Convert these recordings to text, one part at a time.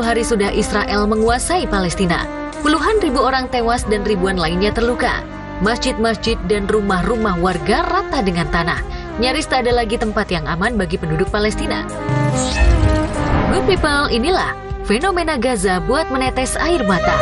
hari sudah Israel menguasai Palestina. Puluhan ribu orang tewas dan ribuan lainnya terluka. Masjid-masjid dan rumah-rumah warga rata dengan tanah. Nyaris tak ada lagi tempat yang aman bagi penduduk Palestina. Good people, inilah fenomena Gaza buat menetes air mata.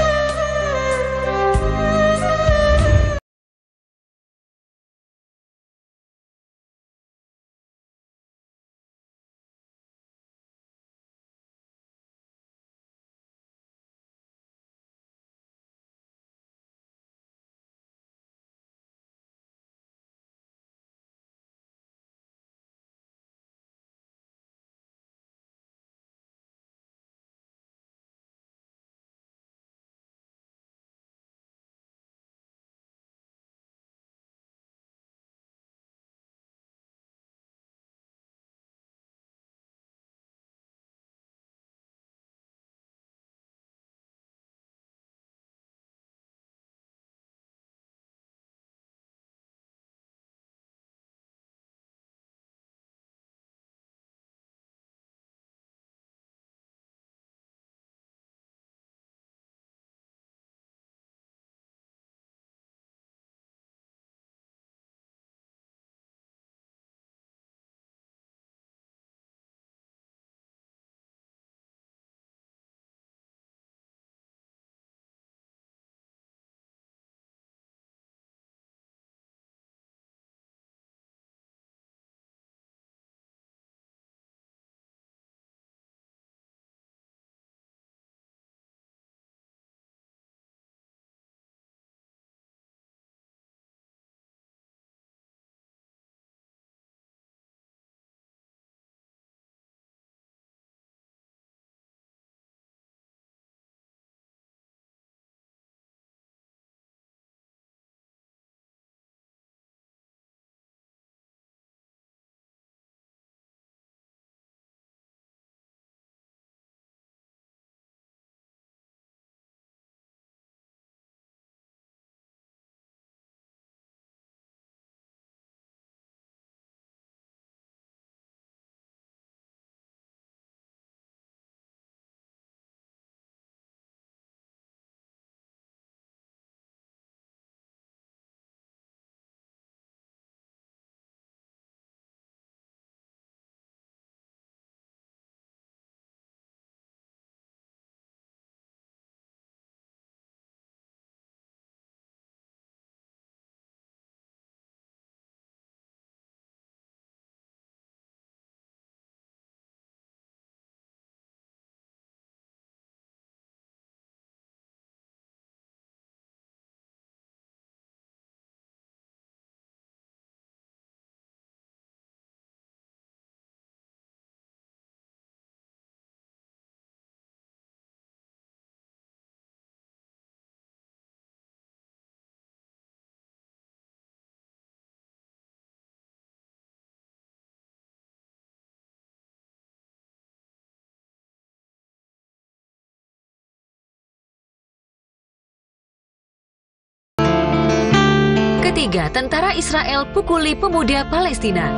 Ketiga, tentara Israel pukuli pemuda Palestina.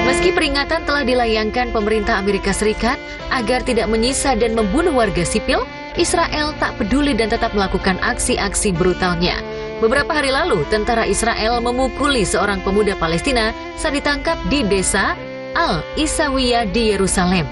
Meski peringatan telah dilayangkan pemerintah Amerika Serikat agar tidak menyisa dan membunuh warga sipil, Israel tak peduli dan tetap melakukan aksi-aksi brutalnya. Beberapa hari lalu, tentara Israel memukuli seorang pemuda Palestina saat ditangkap di desa Al-Isawiyah di Yerusalem.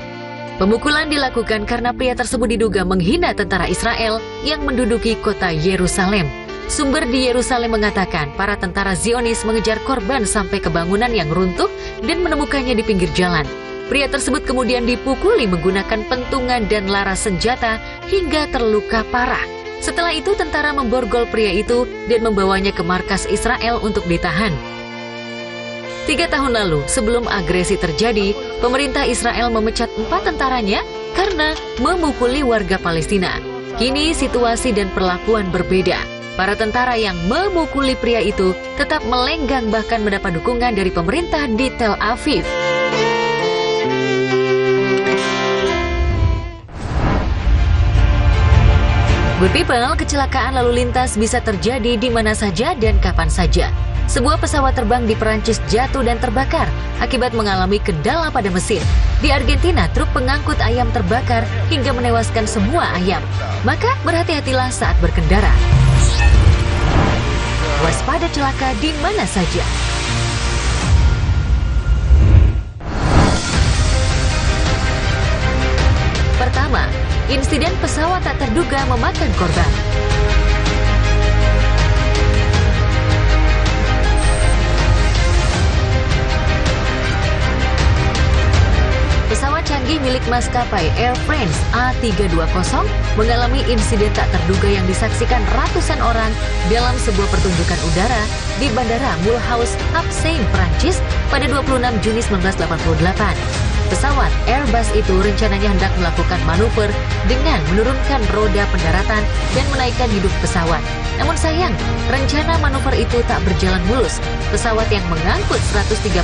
Pemukulan dilakukan karena pria tersebut diduga menghina tentara Israel yang menduduki kota Yerusalem. Sumber di Yerusalem mengatakan para tentara Zionis mengejar korban sampai ke bangunan yang runtuh dan menemukannya di pinggir jalan. Pria tersebut kemudian dipukuli menggunakan pentungan dan laras senjata hingga terluka parah. Setelah itu tentara memborgol pria itu dan membawanya ke markas Israel untuk ditahan. 3 tahun lalu, sebelum agresi terjadi, pemerintah Israel memecat 4 tentaranya karena memukuli warga Palestina. Kini situasi dan perlakuan berbeda. Para tentara yang memukuli pria itu tetap melenggang bahkan mendapat dukungan dari pemerintah di Tel Aviv. Good people, kecelakaan lalu lintas bisa terjadi di mana saja dan kapan saja. Sebuah pesawat terbang di Perancis jatuh dan terbakar akibat mengalami kendala pada mesin. Di Argentina, truk pengangkut ayam terbakar hingga menewaskan semua ayam. Maka berhati-hatilah saat berkendara. Waspada celaka di mana saja. Pertama, insiden pesawat tak terduga memakan korban. Pesawat canggih milik maskapai Air France A320 mengalami insiden tak terduga yang disaksikan ratusan orang dalam sebuah pertunjukan udara di Bandara Mulhouse, Haute-Seine, Prancis pada 26 Juni 1988. Pesawat Airbus itu rencananya hendak melakukan manuver dengan menurunkan roda pendaratan dan menaikkan hidup pesawat. Namun sayang, rencana manuver itu tak berjalan mulus. Pesawat yang mengangkut 136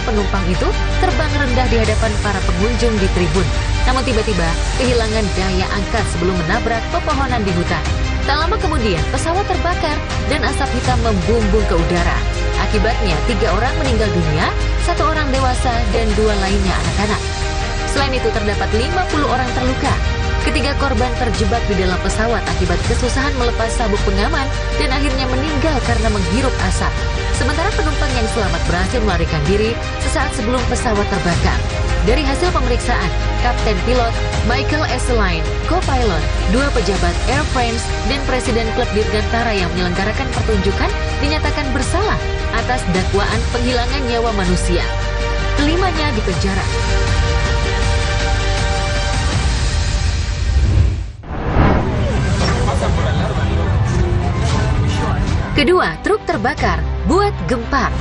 penumpang itu terbang rendah di hadapan para pengunjung di tribun. Namun tiba-tiba kehilangan daya angkat sebelum menabrak pepohonan di hutan. Tak lama kemudian, pesawat terbakar dan asap hitam membumbung ke udara. Akibatnya, 3 orang meninggal dunia, 1 orang dewasa, dan 2 lainnya anak-anak. Selain itu, terdapat 50 orang terluka. Ketiga korban terjebak di dalam pesawat akibat kesusahan melepas sabuk pengaman dan akhirnya meninggal karena menghirup asap. Sementara penumpang yang selamat berhasil melarikan diri sesaat sebelum pesawat terbakar. Dari hasil pemeriksaan, Kapten Pilot Michael Esseline, Co-Pilot, 2 pejabat Air France, dan Presiden Klub Dirgantara yang menyelenggarakan pertunjukan dinyatakan bersalah atas dakwaan penghilangan nyawa manusia. Kelimanya dipenjara. Kedua, truk terbakar buat gempar.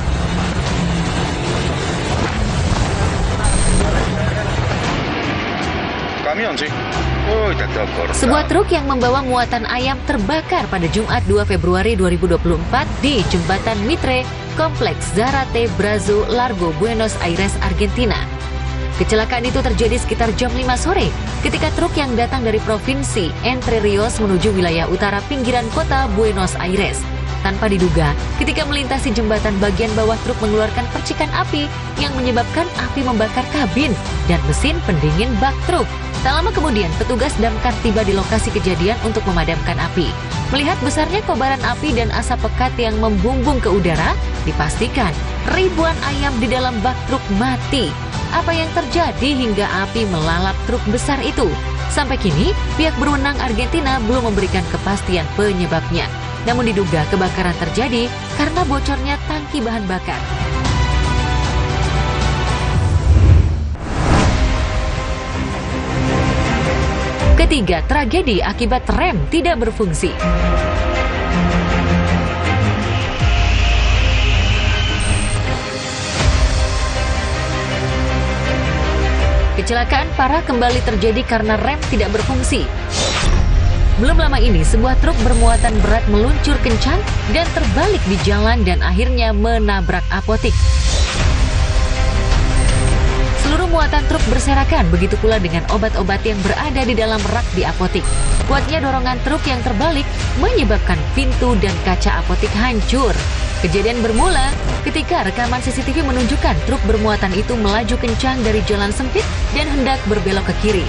Sebuah truk yang membawa muatan ayam terbakar pada Jumat 2 Februari 2024 di Jembatan Mitre, Kompleks Zárate Brazo Largo, Buenos Aires, Argentina. Kecelakaan itu terjadi sekitar jam 5 sore ketika truk yang datang dari provinsi Entre Rios menuju wilayah utara pinggiran kota Buenos Aires. Tanpa diduga, ketika melintasi jembatan, bagian bawah truk mengeluarkan percikan api yang menyebabkan api membakar kabin dan mesin pendingin bak truk. Tak lama kemudian, petugas damkar tiba di lokasi kejadian untuk memadamkan api. Melihat besarnya kobaran api dan asap pekat yang membumbung ke udara, dipastikan ribuan ayam di dalam bak truk mati. Apa yang terjadi hingga api melalap truk besar itu? Sampai kini, pihak berwenang Argentina belum memberikan kepastian penyebabnya. Namun diduga kebakaran terjadi karena bocornya tangki bahan bakar. Ketiga, tragedi akibat rem tidak berfungsi. Kecelakaan parah kembali terjadi karena rem tidak berfungsi. Belum lama ini, sebuah truk bermuatan berat meluncur kencang dan terbalik di jalan dan akhirnya menabrak apotik. Seluruh muatan truk berserakan, begitu pula dengan obat-obat yang berada di dalam rak di apotik. Kuatnya dorongan truk yang terbalik menyebabkan pintu dan kaca apotik hancur. Kejadian bermula ketika rekaman CCTV menunjukkan truk bermuatan itu melaju kencang dari jalan sempit dan hendak berbelok ke kiri.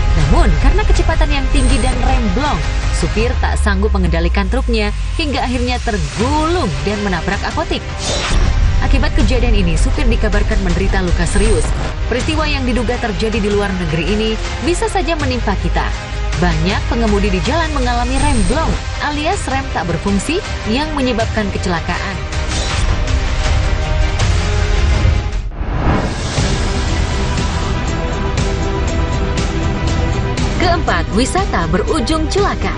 Namun, karena kecepatan yang tinggi dan rem blong, supir tak sanggup mengendalikan truknya hingga akhirnya tergulung dan menabrak apotik. Akibat kejadian ini, supir dikabarkan menderita luka serius. Peristiwa yang diduga terjadi di luar negeri ini bisa saja menimpa kita. Banyak pengemudi di jalan mengalami rem blong alias rem tak berfungsi yang menyebabkan kecelakaan. Keempat, wisata berujung celaka.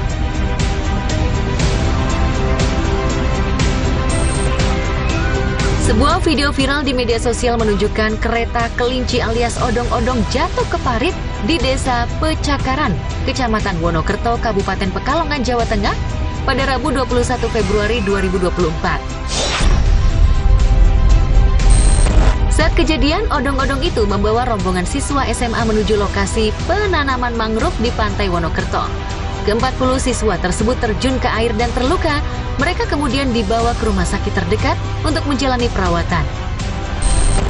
Sebuah video viral di media sosial menunjukkan kereta kelinci alias odong-odong jatuh ke parit di Desa Pecakaran, Kecamatan Wonokerto, Kabupaten Pekalongan, Jawa Tengah pada Rabu 21 Februari 2024. Saat kejadian, odong-odong itu membawa rombongan siswa SMA menuju lokasi penanaman mangrove di Pantai Wonokerto. Ke-40 siswa tersebut terjun ke air dan terluka. Mereka kemudian dibawa ke rumah sakit terdekat untuk menjalani perawatan.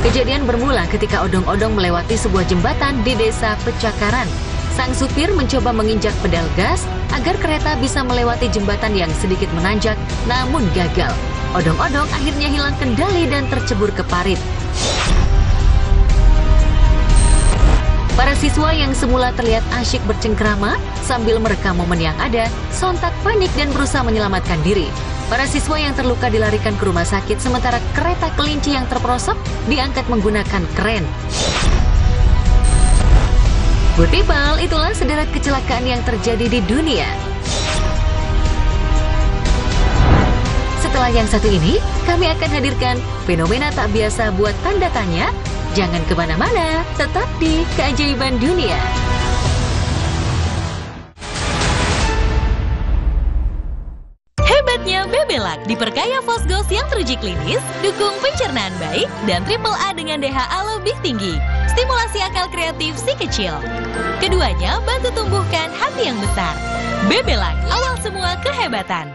Kejadian bermula ketika odong-odong melewati sebuah jembatan di desa Pecakaran. Sang supir mencoba menginjak pedal gas agar kereta bisa melewati jembatan yang sedikit menanjak, namun gagal. Odong-odong akhirnya hilang kendali dan tercebur ke parit. Para siswa yang semula terlihat asyik bercengkrama sambil merekam momen yang ada, sontak panik dan berusaha menyelamatkan diri. Para siswa yang terluka dilarikan ke rumah sakit, sementara kereta kelinci yang terperosok diangkat menggunakan kren. Good people, itulah sederet kecelakaan yang terjadi di dunia. Setelah yang satu ini, kami akan hadirkan fenomena tak biasa buat tanda tanya. Jangan kemana-mana, tetap di Keajaiban Dunia. Hebatnya Bebelak diperkaya Fosgos yang teruji klinis, dukung pencernaan baik, dan triple A dengan DHA lebih tinggi. Stimulasi akal kreatif si kecil. Keduanya bantu tumbuhkan hati yang besar. Bebelak, awal semua kehebatan.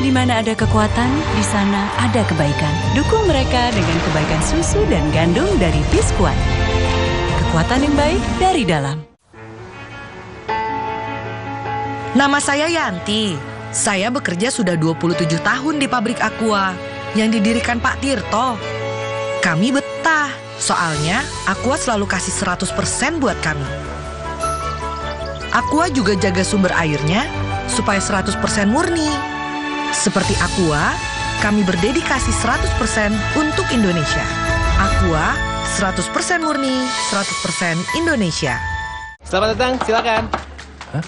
Di mana ada kekuatan, di sana ada kebaikan. Dukung mereka dengan kebaikan susu dan gandum dari Biskuat. Kekuatan yang baik dari dalam. Nama saya Yanti. Saya bekerja sudah 27 tahun di pabrik Aqua yang didirikan Pak Tirto. Kami betah, soalnya Aqua selalu kasih 100% buat kami. Aqua juga jaga sumber airnya supaya 100% murni. Seperti Aqua, kami berdedikasi 100% untuk Indonesia. Aqua, 100% murni, 100% Indonesia. Selamat datang, silakan. Hah?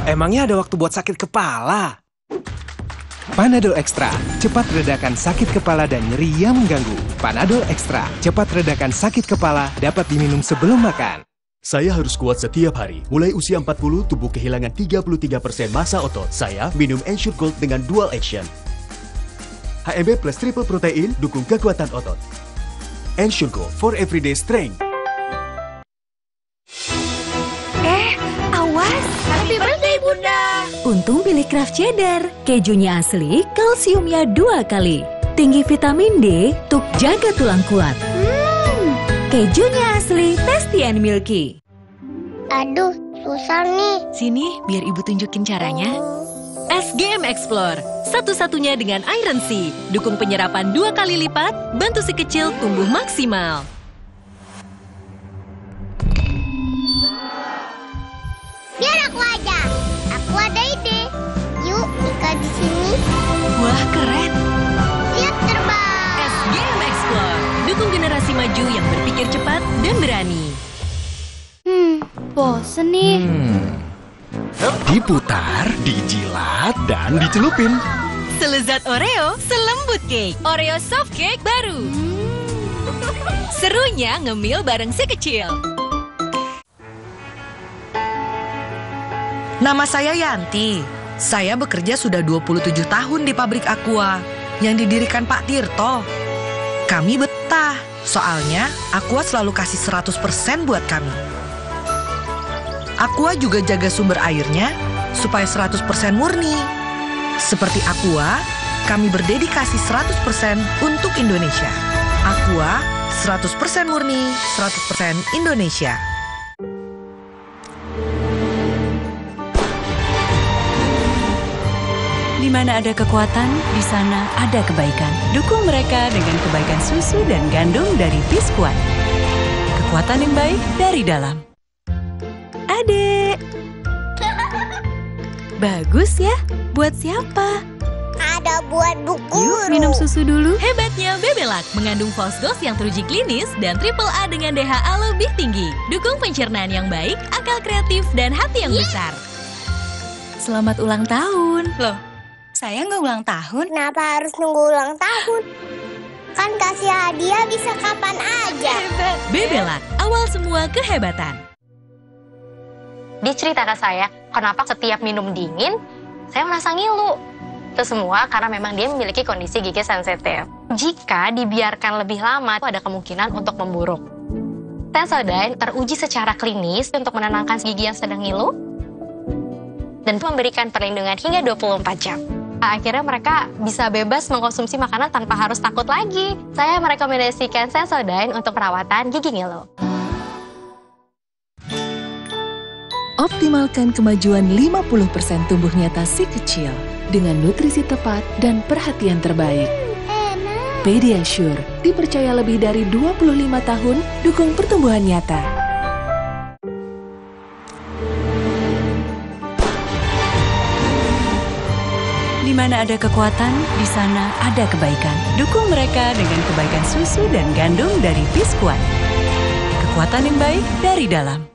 Emangnya ada waktu buat sakit kepala? Panadol Extra, cepat redakan sakit kepala dan nyeri yang mengganggu. Panadol Extra, cepat redakan sakit kepala, dapat diminum sebelum makan. Saya harus kuat setiap hari. Mulai usia 40, tubuh kehilangan 33% massa otot. Saya minum Ensure Gold dengan dual action. HMB plus triple protein, dukung kekuatan otot. Ensure Gold for everyday strength. Awas, happy birthday Bunda. Untung pilih Kraft Cheddar. Kejunya asli, kalsiumnya 2 kali. Tinggi vitamin D, untuk jaga tulang kuat. Kejunya asli, tasty and milky. Aduh, susah nih. Sini, biar ibu tunjukin caranya. SGM Explore, satu-satunya dengan Iron C. Dukung penyerapan 2 kali lipat, bantu si kecil tumbuh maksimal. Biar aku aja. Aku ada ide. Yuk, ikat di sini. Wah, keren. Siap terbang. SGM Explore, dukung generasi maju yang berpikir cepat dan berani. Bosen nih. Diputar, dijilat, dan dicelupin. Selezat Oreo, selembut cake. Oreo soft cake baru. Serunya ngemil bareng si kecil. Nama saya Yanti. Saya bekerja sudah 27 tahun di pabrik Aqua yang didirikan Pak Tirto. Kami betah, soalnya Aqua selalu kasih 100% buat kami. Aqua juga jaga sumber airnya supaya 100% murni. Seperti Aqua, kami berdedikasi 100% untuk Indonesia. Aqua, 100% murni, 100% Indonesia. Di mana ada kekuatan, di sana ada kebaikan. Dukung mereka dengan kebaikan susu dan gandum dari Biskuat. Kekuatan yang baik dari dalam. Adek. Bagus ya. Buat siapa? Ada buat Bu Yuk Guru. minum susu dulu. Hebatnya Bebelak mengandung Fosgos yang teruji klinis dan triple A dengan DHA lebih tinggi. Dukung pencernaan yang baik, akal kreatif, dan hati yang besar. Selamat ulang tahun. Loh, Saya nggak ulang tahun. Kenapa harus nunggu ulang tahun? Kan kasih hadiah bisa kapan aja. Bebelak, awal semua kehebatan. Dia cerita ke saya, kenapa setiap minum dingin, saya merasa ngilu. Itu semua karena memang dia memiliki kondisi gigi sensitif. Jika dibiarkan lebih lama, ada kemungkinan untuk memburuk. Sensodyne teruji secara klinis untuk menenangkan gigi yang sedang ngilu dan memberikan perlindungan hingga 24 jam. Akhirnya mereka bisa bebas mengkonsumsi makanan tanpa harus takut lagi. Saya merekomendasikan Sensodyne untuk perawatan gigi ngilu. Optimalkan kemajuan 50% tumbuh nyata si kecil dengan nutrisi tepat dan perhatian terbaik. Pediasure dipercaya lebih dari 25 tahun dukung pertumbuhan nyata. Di mana ada kekuatan, di sana ada kebaikan. Dukung mereka dengan kebaikan susu dan gandum dari Biskuat. Kekuatan yang baik dari dalam.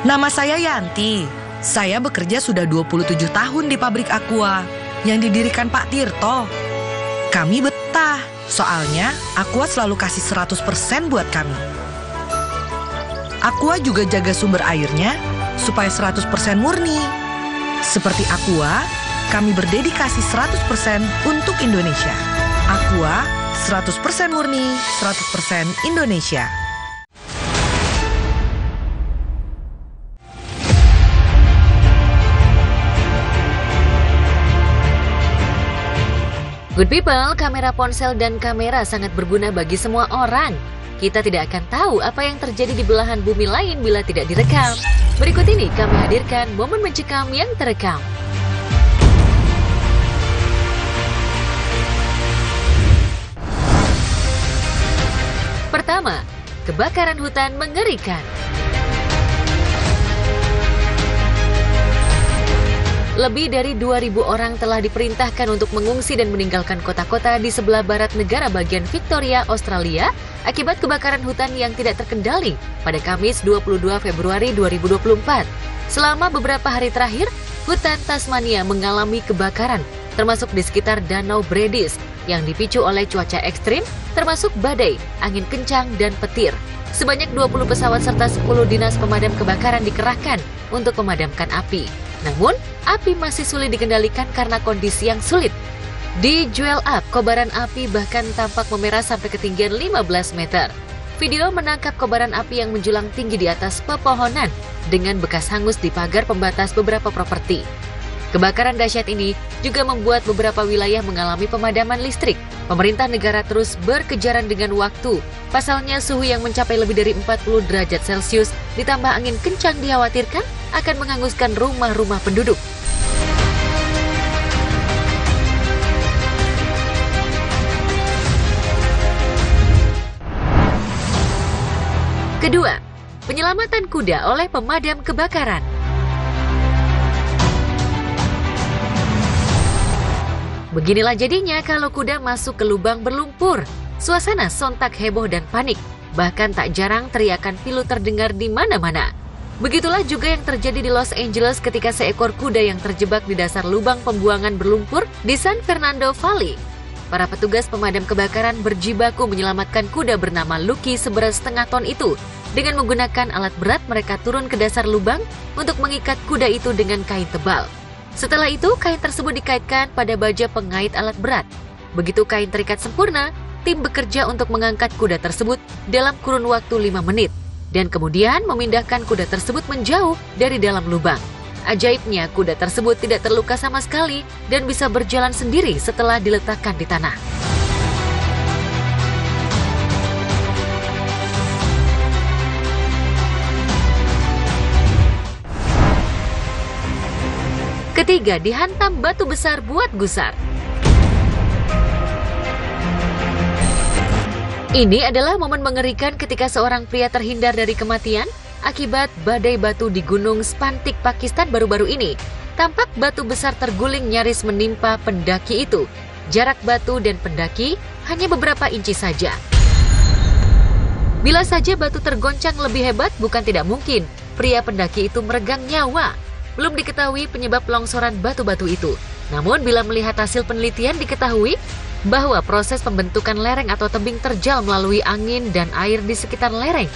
Nama saya Yanti. Saya bekerja sudah 27 tahun di pabrik Aqua yang didirikan Pak Tirto. Kami betah, soalnya Aqua selalu kasih 100% buat kami. Aqua juga jaga sumber airnya supaya 100% murni. Seperti Aqua, kami berdedikasi 100% untuk Indonesia. Aqua, 100% murni, 100% Indonesia. Good people, kamera ponsel dan kamera sangat berguna bagi semua orang. Kita tidak akan tahu apa yang terjadi di belahan bumi lain bila tidak direkam. Berikut ini kami hadirkan momen mencekam yang terekam. Pertama, kebakaran hutan mengerikan. Lebih dari 2.000 orang telah diperintahkan untuk mengungsi dan meninggalkan kota-kota di sebelah barat negara bagian Victoria, Australia, akibat kebakaran hutan yang tidak terkendali pada Kamis 22 Februari 2024. Selama beberapa hari terakhir, hutan Tasmania mengalami kebakaran, termasuk di sekitar Danau Bredis, yang dipicu oleh cuaca ekstrim, termasuk badai, angin kencang, dan petir. Sebanyak 20 pesawat serta 10 dinas pemadam kebakaran dikerahkan untuk memadamkan api. Namun, api masih sulit dikendalikan karena kondisi yang sulit. Di Jewel Up, kobaran api bahkan tampak memerah sampai ketinggian 15 meter. Video menangkap kobaran api yang menjulang tinggi di atas pepohonan dengan bekas hangus di pagar pembatas beberapa properti. Kebakaran dahsyat ini juga membuat beberapa wilayah mengalami pemadaman listrik. Pemerintah negara terus berkejaran dengan waktu. Pasalnya suhu yang mencapai lebih dari 40 derajat Celcius ditambah angin kencang dikhawatirkan akan menghanguskan rumah-rumah penduduk. Kedua, penyelamatan kuda oleh pemadam kebakaran. Beginilah jadinya kalau kuda masuk ke lubang berlumpur. Suasana sontak heboh dan panik. Bahkan tak jarang teriakan pilu terdengar di mana-mana. Begitulah juga yang terjadi di Los Angeles ketika seekor kuda yang terjebak di dasar lubang pembuangan berlumpur di San Fernando Valley. Para petugas pemadam kebakaran berjibaku menyelamatkan kuda bernama Lucky seberat setengah ton itu. Dengan menggunakan alat berat, mereka turun ke dasar lubang untuk mengikat kuda itu dengan kain tebal. Setelah itu, kain tersebut dikaitkan pada baja pengait alat berat. Begitu kain terikat sempurna, tim bekerja untuk mengangkat kuda tersebut dalam kurun waktu 5 menit. Dan kemudian memindahkan kuda tersebut menjauh dari dalam lubang. Ajaibnya, kuda tersebut tidak terluka sama sekali dan bisa berjalan sendiri setelah diletakkan di tanah. Ketiga, dihantam batu besar buat gusar. Ini adalah momen mengerikan ketika seorang pria terhindar dari kematian akibat badai batu di Gunung Spantik, Pakistan baru-baru ini. Tampak batu besar terguling nyaris menimpa pendaki itu. Jarak batu dan pendaki hanya beberapa inci saja. Bila saja batu tergoncang lebih hebat, bukan tidak mungkin pria pendaki itu meregang nyawa. Belum diketahui penyebab longsoran batu-batu itu. Namun bila melihat hasil penelitian diketahui bahwa proses pembentukan lereng atau tebing terjal melalui angin dan air di sekitar lereng.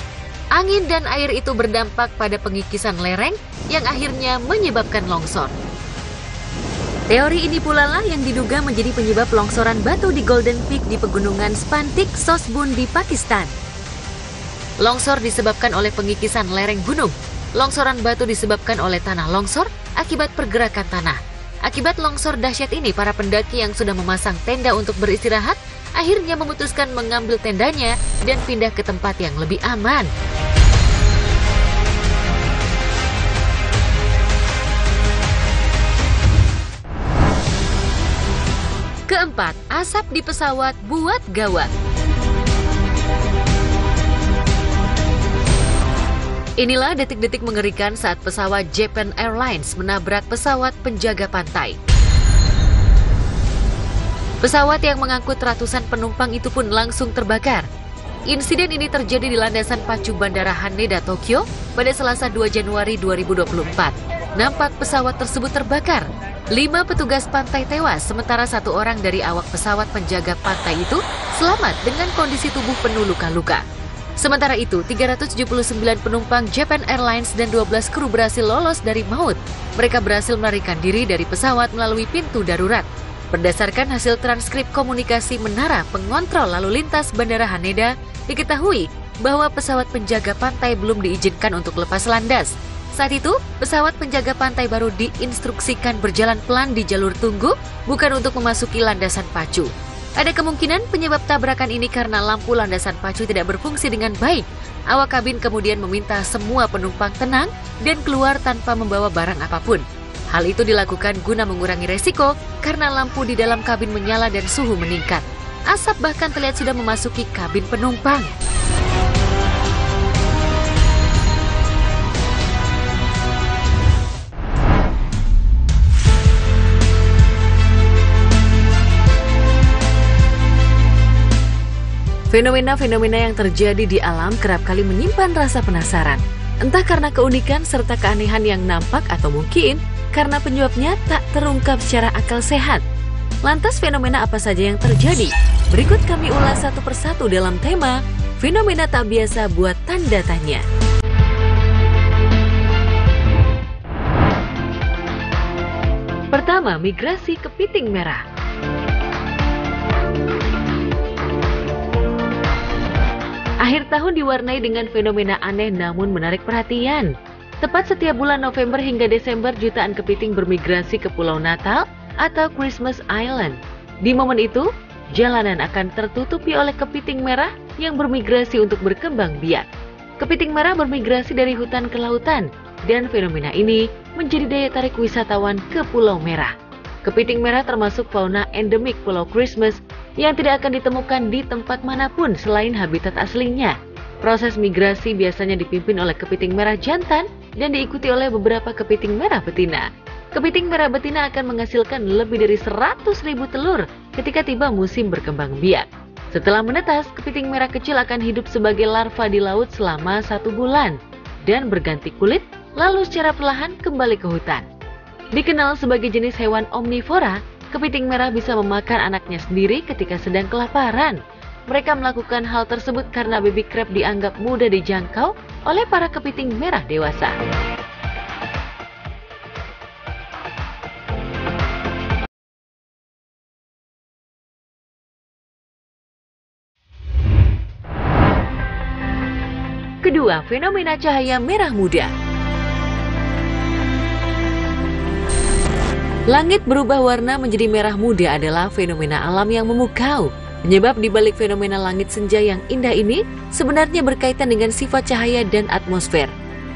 Angin dan air itu berdampak pada pengikisan lereng yang akhirnya menyebabkan longsor. Teori ini pula lah yang diduga menjadi penyebab longsoran batu di Golden Peak di pegunungan Spantik Sosbun di Pakistan. Longsor disebabkan oleh pengikisan lereng gunung. Longsoran batu disebabkan oleh tanah longsor akibat pergerakan tanah. Akibat longsor dahsyat ini, para pendaki yang sudah memasang tenda untuk beristirahat akhirnya memutuskan mengambil tendanya dan pindah ke tempat yang lebih aman. Keempat, asap di pesawat buat gawat. Inilah detik-detik mengerikan saat pesawat Japan Airlines menabrak pesawat penjaga pantai. Pesawat yang mengangkut ratusan penumpang itu pun langsung terbakar. Insiden ini terjadi di landasan pacu Bandara Haneda, Tokyo pada Selasa 2 Januari 2024. Nampak pesawat tersebut terbakar. 5 petugas pantai tewas, sementara 1 orang dari awak pesawat penjaga pantai itu selamat dengan kondisi tubuh penuh luka-luka. Sementara itu, 379 penumpang Japan Airlines dan 12 kru berhasil lolos dari maut. Mereka berhasil melarikan diri dari pesawat melalui pintu darurat. Berdasarkan hasil transkrip komunikasi menara pengontrol lalu lintas Bandara Haneda, diketahui bahwa pesawat penjaga pantai belum diizinkan untuk lepas landas. Saat itu, pesawat penjaga pantai baru diinstruksikan berjalan pelan di jalur tunggu, bukan untuk memasuki landasan pacu. Ada kemungkinan penyebab tabrakan ini karena lampu landasan pacu tidak berfungsi dengan baik. Awak kabin kemudian meminta semua penumpang tenang dan keluar tanpa membawa barang apapun. Hal itu dilakukan guna mengurangi resiko karena lampu di dalam kabin menyala dan suhu meningkat. Asap bahkan terlihat sudah memasuki kabin penumpang. Fenomena-fenomena yang terjadi di alam kerap kali menyimpan rasa penasaran. Entah karena keunikan serta keanehan yang nampak atau mungkin karena penyebabnya tak terungkap secara akal sehat. Lantas fenomena apa saja yang terjadi? Berikut kami ulas satu persatu dalam tema Fenomena Tak Biasa Buat Tanda Tanya. Pertama, migrasi kepiting merah. Akhir tahun diwarnai dengan fenomena aneh namun menarik perhatian. Tepat setiap bulan November hingga Desember, jutaan kepiting bermigrasi ke Pulau Natal atau Christmas Island. Di momen itu, jalanan akan tertutupi oleh kepiting merah yang bermigrasi untuk berkembang biak. Kepiting merah bermigrasi dari hutan ke lautan, dan fenomena ini menjadi daya tarik wisatawan ke Pulau Merah. Kepiting merah termasuk fauna endemik Pulau Christmas yang tidak akan ditemukan di tempat manapun selain habitat aslinya. Proses migrasi biasanya dipimpin oleh kepiting merah jantan dan diikuti oleh beberapa kepiting merah betina. Kepiting merah betina akan menghasilkan lebih dari 100.000 telur ketika tiba musim berkembang biak. Setelah menetas, kepiting merah kecil akan hidup sebagai larva di laut selama 1 bulan dan berganti kulit, lalu secara perlahan kembali ke hutan. Dikenal sebagai jenis hewan omnivora, kepiting merah bisa memakan anaknya sendiri ketika sedang kelaparan. Mereka melakukan hal tersebut karena baby crab dianggap mudah dijangkau oleh para kepiting merah dewasa. Kedua, fenomena cahaya merah muda. Langit berubah warna menjadi merah muda adalah fenomena alam yang memukau. Penyebab dibalik fenomena langit senja yang indah ini sebenarnya berkaitan dengan sifat cahaya dan atmosfer.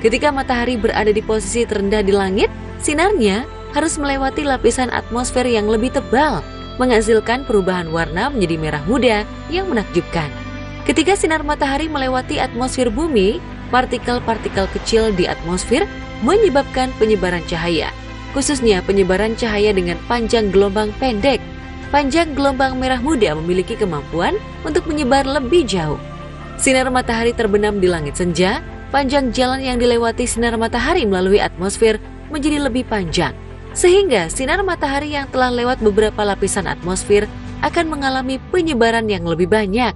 Ketika matahari berada di posisi terendah di langit, sinarnya harus melewati lapisan atmosfer yang lebih tebal, menghasilkan perubahan warna menjadi merah muda yang menakjubkan. Ketika sinar matahari melewati atmosfer bumi, partikel-partikel kecil di atmosfer menyebabkan penyebaran cahaya. Khususnya penyebaran cahaya dengan panjang gelombang pendek. Panjang gelombang merah muda memiliki kemampuan untuk menyebar lebih jauh. Sinar matahari terbenam di langit senja, panjang jalan yang dilewati sinar matahari melalui atmosfer menjadi lebih panjang. Sehingga sinar matahari yang telah lewat beberapa lapisan atmosfer akan mengalami penyebaran yang lebih banyak.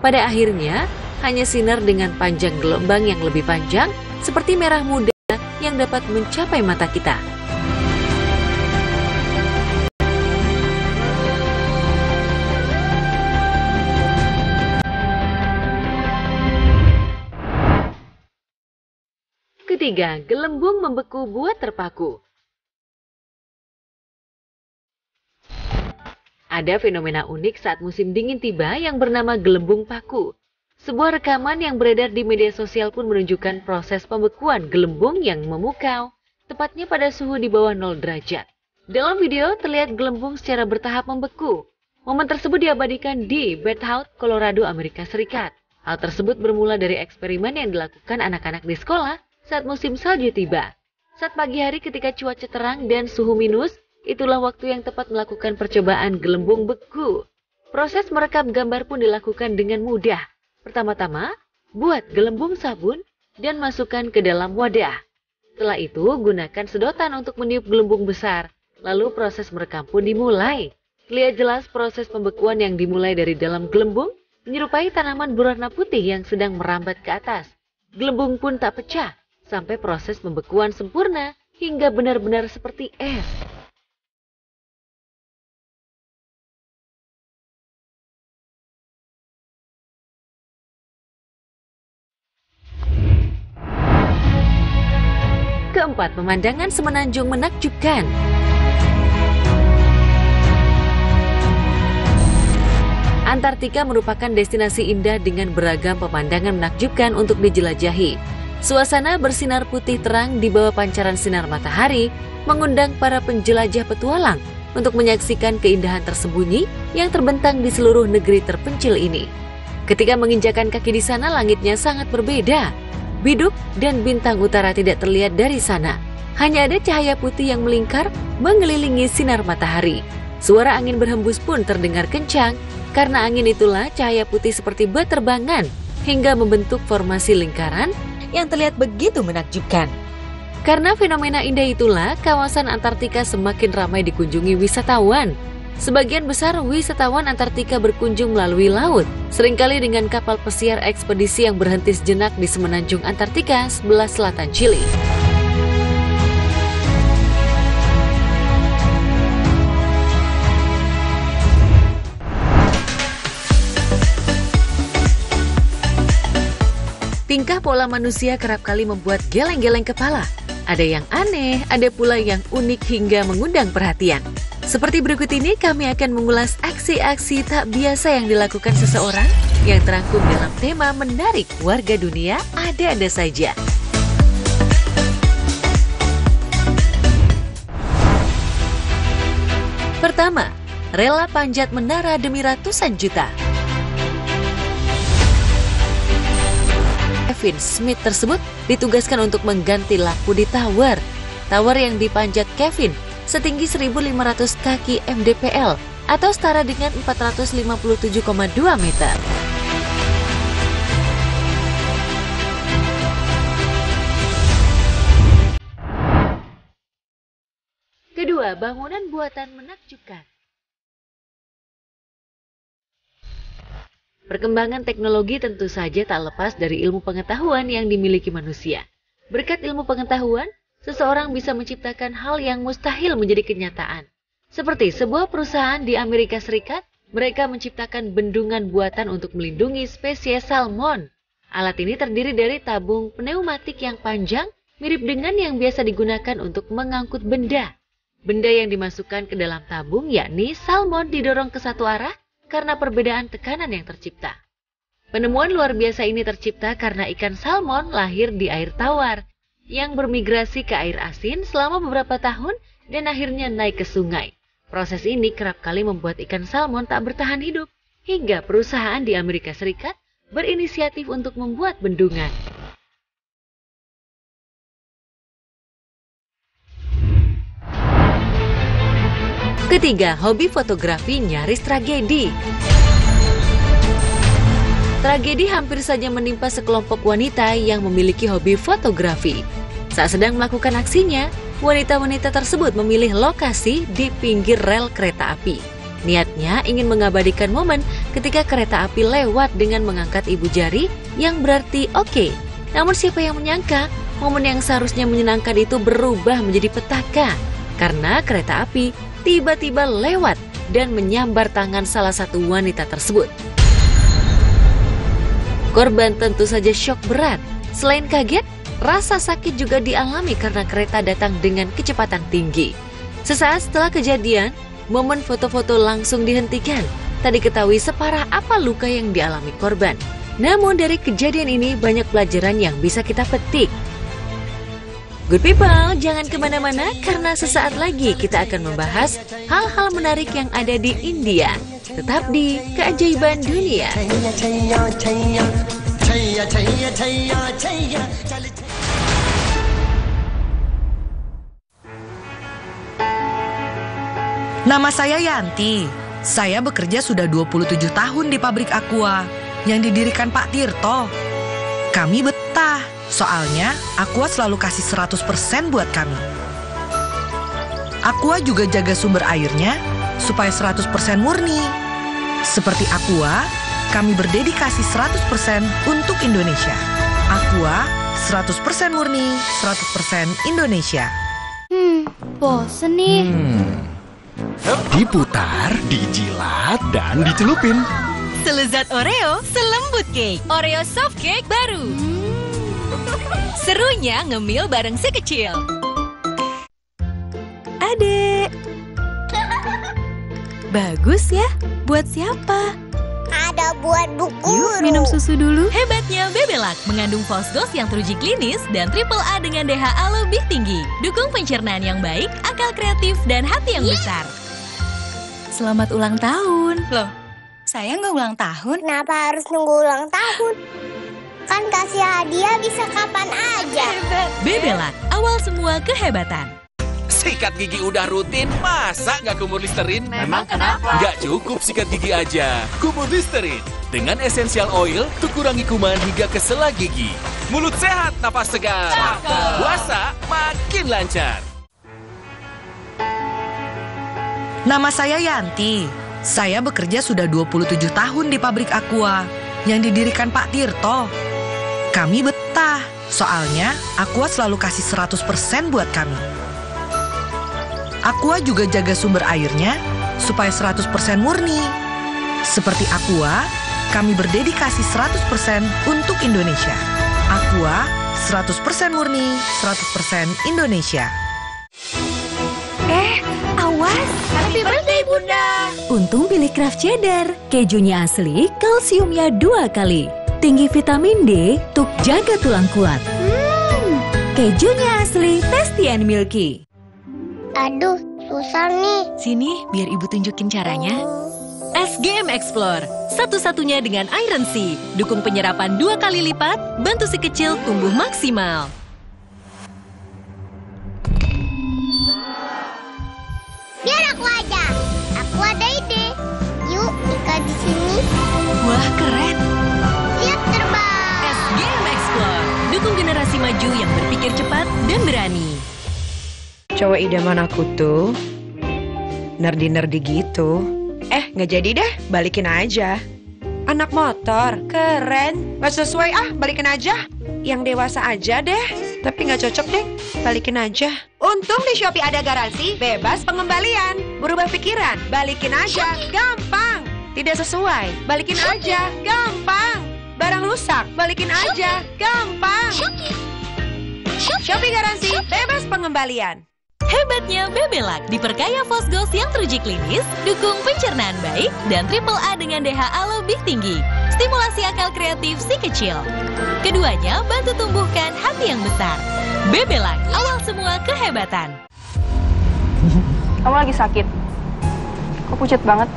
Pada akhirnya, hanya sinar dengan panjang gelombang yang lebih panjang seperti merah muda yang dapat mencapai mata kita. Ketiga, gelembung membeku buat terpaku. Ada fenomena unik saat musim dingin tiba yang bernama gelembung paku. Sebuah rekaman yang beredar di media sosial pun menunjukkan proses pembekuan gelembung yang memukau, tepatnya pada suhu di bawah 0 derajat. Dalam video terlihat gelembung secara bertahap membeku. Momen tersebut diabadikan di Berthoud, Colorado, Amerika Serikat. Hal tersebut bermula dari eksperimen yang dilakukan anak-anak di sekolah saat musim salju tiba. Saat pagi hari ketika cuaca terang dan suhu minus, itulah waktu yang tepat melakukan percobaan gelembung beku. Proses merekam gambar pun dilakukan dengan mudah. Pertama-tama, buat gelembung sabun dan masukkan ke dalam wadah. Setelah itu, gunakan sedotan untuk meniup gelembung besar. Lalu proses merekam pun dimulai. Lihat jelas proses pembekuan yang dimulai dari dalam gelembung, menyerupai tanaman berwarna putih yang sedang merambat ke atas. Gelembung pun tak pecah, sampai proses pembekuan sempurna hingga benar-benar seperti es. Keempat, pemandangan semenanjung menakjubkan. Antartika merupakan destinasi indah dengan beragam pemandangan menakjubkan untuk dijelajahi. Suasana bersinar putih terang di bawah pancaran sinar matahari mengundang para penjelajah petualang untuk menyaksikan keindahan tersembunyi yang terbentang di seluruh negeri terpencil ini. Ketika menginjakan kaki di sana, langitnya sangat berbeda. Biduk dan bintang utara tidak terlihat dari sana. Hanya ada cahaya putih yang melingkar mengelilingi sinar matahari. Suara angin berhembus pun terdengar kencang. Karena angin itulah cahaya putih seperti berterbangan hingga membentuk formasi lingkaran yang terlihat begitu menakjubkan. Karena fenomena indah itulah kawasan Antartika semakin ramai dikunjungi wisatawan. Sebagian besar wisatawan Antartika berkunjung melalui laut, seringkali dengan kapal pesiar ekspedisi yang berhenti sejenak di semenanjung Antartika sebelah selatan Chili. Tingkah pola manusia kerap kali membuat geleng-geleng kepala. Ada yang aneh, ada pula yang unik hingga mengundang perhatian. Seperti berikut ini, kami akan mengulas aksi-aksi tak biasa yang dilakukan seseorang yang terangkum dalam tema menarik warga dunia ada-ada saja. Pertama, rela panjat menara demi ratusan juta. Kevin Smith tersebut ditugaskan untuk mengganti lampu di tower. Tower yang dipanjat Kevin setinggi 1.500 kaki mdpl atau setara dengan 457,2 meter. Kedua, bangunan buatan menakjubkan. Perkembangan teknologi tentu saja tak lepas dari ilmu pengetahuan yang dimiliki manusia. Berkat ilmu pengetahuan, seseorang bisa menciptakan hal yang mustahil menjadi kenyataan. Seperti sebuah perusahaan di Amerika Serikat, mereka menciptakan bendungan buatan untuk melindungi spesies salmon. Alat ini terdiri dari tabung pneumatik yang panjang, mirip dengan yang biasa digunakan untuk mengangkut benda. Benda yang dimasukkan ke dalam tabung yakni salmon didorong ke satu arah karena perbedaan tekanan yang tercipta. Penemuan luar biasa ini tercipta karena ikan salmon lahir di air tawar yang bermigrasi ke air asin selama beberapa tahun dan akhirnya naik ke sungai. Proses ini kerap kali membuat ikan salmon tak bertahan hidup, hingga perusahaan di Amerika Serikat berinisiatif untuk membuat bendungan. Ketiga, hobi fotografi nyaris tragedi. Tragedi hampir saja menimpa sekelompok wanita yang memiliki hobi fotografi. Saat sedang melakukan aksinya, wanita-wanita tersebut memilih lokasi di pinggir rel kereta api. Niatnya ingin mengabadikan momen ketika kereta api lewat dengan mengangkat ibu jari yang berarti oke. Namun siapa yang menyangka, momen yang seharusnya menyenangkan itu berubah menjadi petaka. Karena kereta api tiba-tiba lewat dan menyambar tangan salah satu wanita tersebut. Korban tentu saja syok berat. Selain kaget, Rasa sakit juga dialami karena kereta datang dengan kecepatan tinggi. Sesaat setelah kejadian, momen foto-foto langsung dihentikan. Tak diketahui separah apa luka yang dialami korban. Namun dari kejadian ini banyak pelajaran yang bisa kita petik. Good people, jangan kemana-mana karena sesaat lagi kita akan membahas hal-hal menarik yang ada di India. Tetap di Keajaiban Dunia. Nama saya Yanti. Saya bekerja sudah 27 tahun di pabrik Aqua yang didirikan Pak Tirto. Kami betah, soalnya Aqua selalu kasih 100% buat kami. Aqua juga jaga sumber airnya supaya 100% murni. Seperti Aqua, kami berdedikasi 100% untuk Indonesia. Aqua 100% murni, 100% Indonesia. Bosen nih. Diputar, dijilat, dan dicelupin. Selezat Oreo, selembut cake. Oreo soft cake baru. Serunya ngemil bareng si kecil. Adek. Bagus ya. Buat siapa? Ada buat Bu Guru. Yuk minum susu dulu. Hebatnya Bebelac mengandung fosgos yang teruji klinis dan triple A dengan DHA lebih tinggi. Dukung pencernaan yang baik, akal kreatif, dan hati yang besar. Selamat ulang tahun. Loh, saya nggak ulang tahun. Kenapa harus nunggu ulang tahun? Kan kasih hadiah bisa kapan aja. Bebelac, awal semua kehebatan. Sikat gigi udah rutin, masa nggak kumur Listerin? Memang kenapa? Nggak cukup sikat gigi aja, kumur Listerin. Dengan essential oil, untuk kurangi kuman hingga ke sela gigi. Mulut sehat, napas segar. Puasa makin lancar. Nama saya Yanti. Saya bekerja sudah 27 tahun di pabrik Aqua yang didirikan Pak Tirto. Kami betah, soalnya Aqua selalu kasih 100% buat kami. Aqua juga jaga sumber airnya supaya 100% murni. Seperti Aqua, kami berdedikasi 100% untuk Indonesia. Aqua 100% murni, 100% Indonesia. Awas. Happy birthday, Bunda. Untung pilih Kraft Cheddar. Kejunya asli, kalsiumnya 2 kali. Tinggi vitamin D, untuk jaga tulang kuat. Kejunya asli, tasty and milky. Aduh, susah nih. Sini, biar ibu tunjukin caranya. SGM Explore, satu-satunya dengan Iron C. Dukung penyerapan 2 kali lipat, bantu si kecil tumbuh maksimal. Biar aku aja. Aku ada ide. Yuk, ikat di sini. Wah, keren. Siap terbang. SGM Explore, dukung generasi maju yang berpikir cepat dan berani. Cowok idaman aku tuh nerdy-nerdy gitu. Nggak jadi deh, balikin aja. Anak motor, keren. Nggak sesuai balikin aja. Yang dewasa aja deh. Tapi nggak cocok deh, balikin aja. Untung di Shopee ada garansi, bebas pengembalian. Berubah pikiran, balikin aja, gampang. Tidak sesuai, balikin aja, gampang. Barang rusak, balikin aja, gampang. Shopee garansi, bebas pengembalian. Hebatnya Bebelac diperkaya fosgos yang teruji klinis, dukung pencernaan baik, dan triple A dengan DHA lebih tinggi. Stimulasi akal kreatif si kecil. Keduanya bantu tumbuhkan hati yang besar. Bebelac, awal semua kehebatan. Kamu lagi sakit? Kok pucat banget?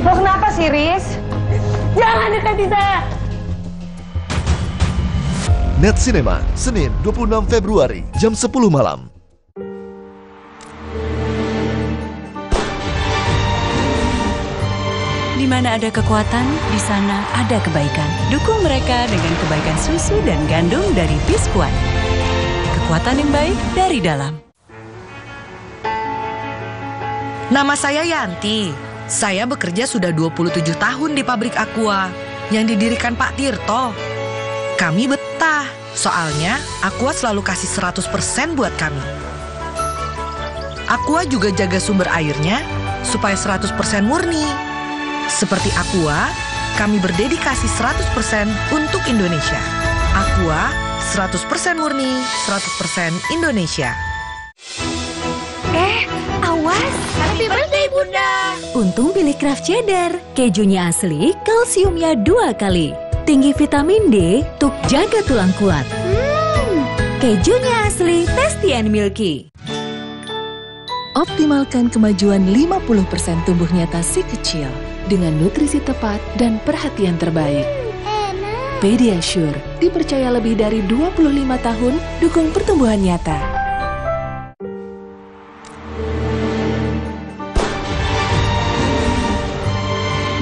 Lo kenapa sih, Riz? Jangan dekati saya! Net Cinema, Senin 26 Februari, jam 10 malam. Di mana ada kekuatan, di sana ada kebaikan. Dukung mereka dengan kebaikan susu dan gandum dari Biskuat. Kekuatan yang baik dari dalam. Nama saya Yanti. Saya bekerja sudah 27 tahun di pabrik Aqua yang didirikan Pak Tirto. Kami betah, soalnya Aqua selalu kasih 100% buat kami. Aqua juga jaga sumber airnya supaya 100% murni. Seperti Aqua, kami berdedikasi 100% untuk Indonesia. Aqua 100% murni, 100% Indonesia. Awas! Happy birthday, Bunda! Untung pilih Kraft Cheddar. Kejunya asli, kalsiumnya 2 kali. Tinggi vitamin D untuk jaga tulang kuat. Kejunya asli, tasty and milky. Optimalkan kemajuan 50% tumbuh nyata si kecil dengan nutrisi tepat dan perhatian terbaik. Pediasure dipercaya lebih dari 25 tahun dukung pertumbuhan nyata.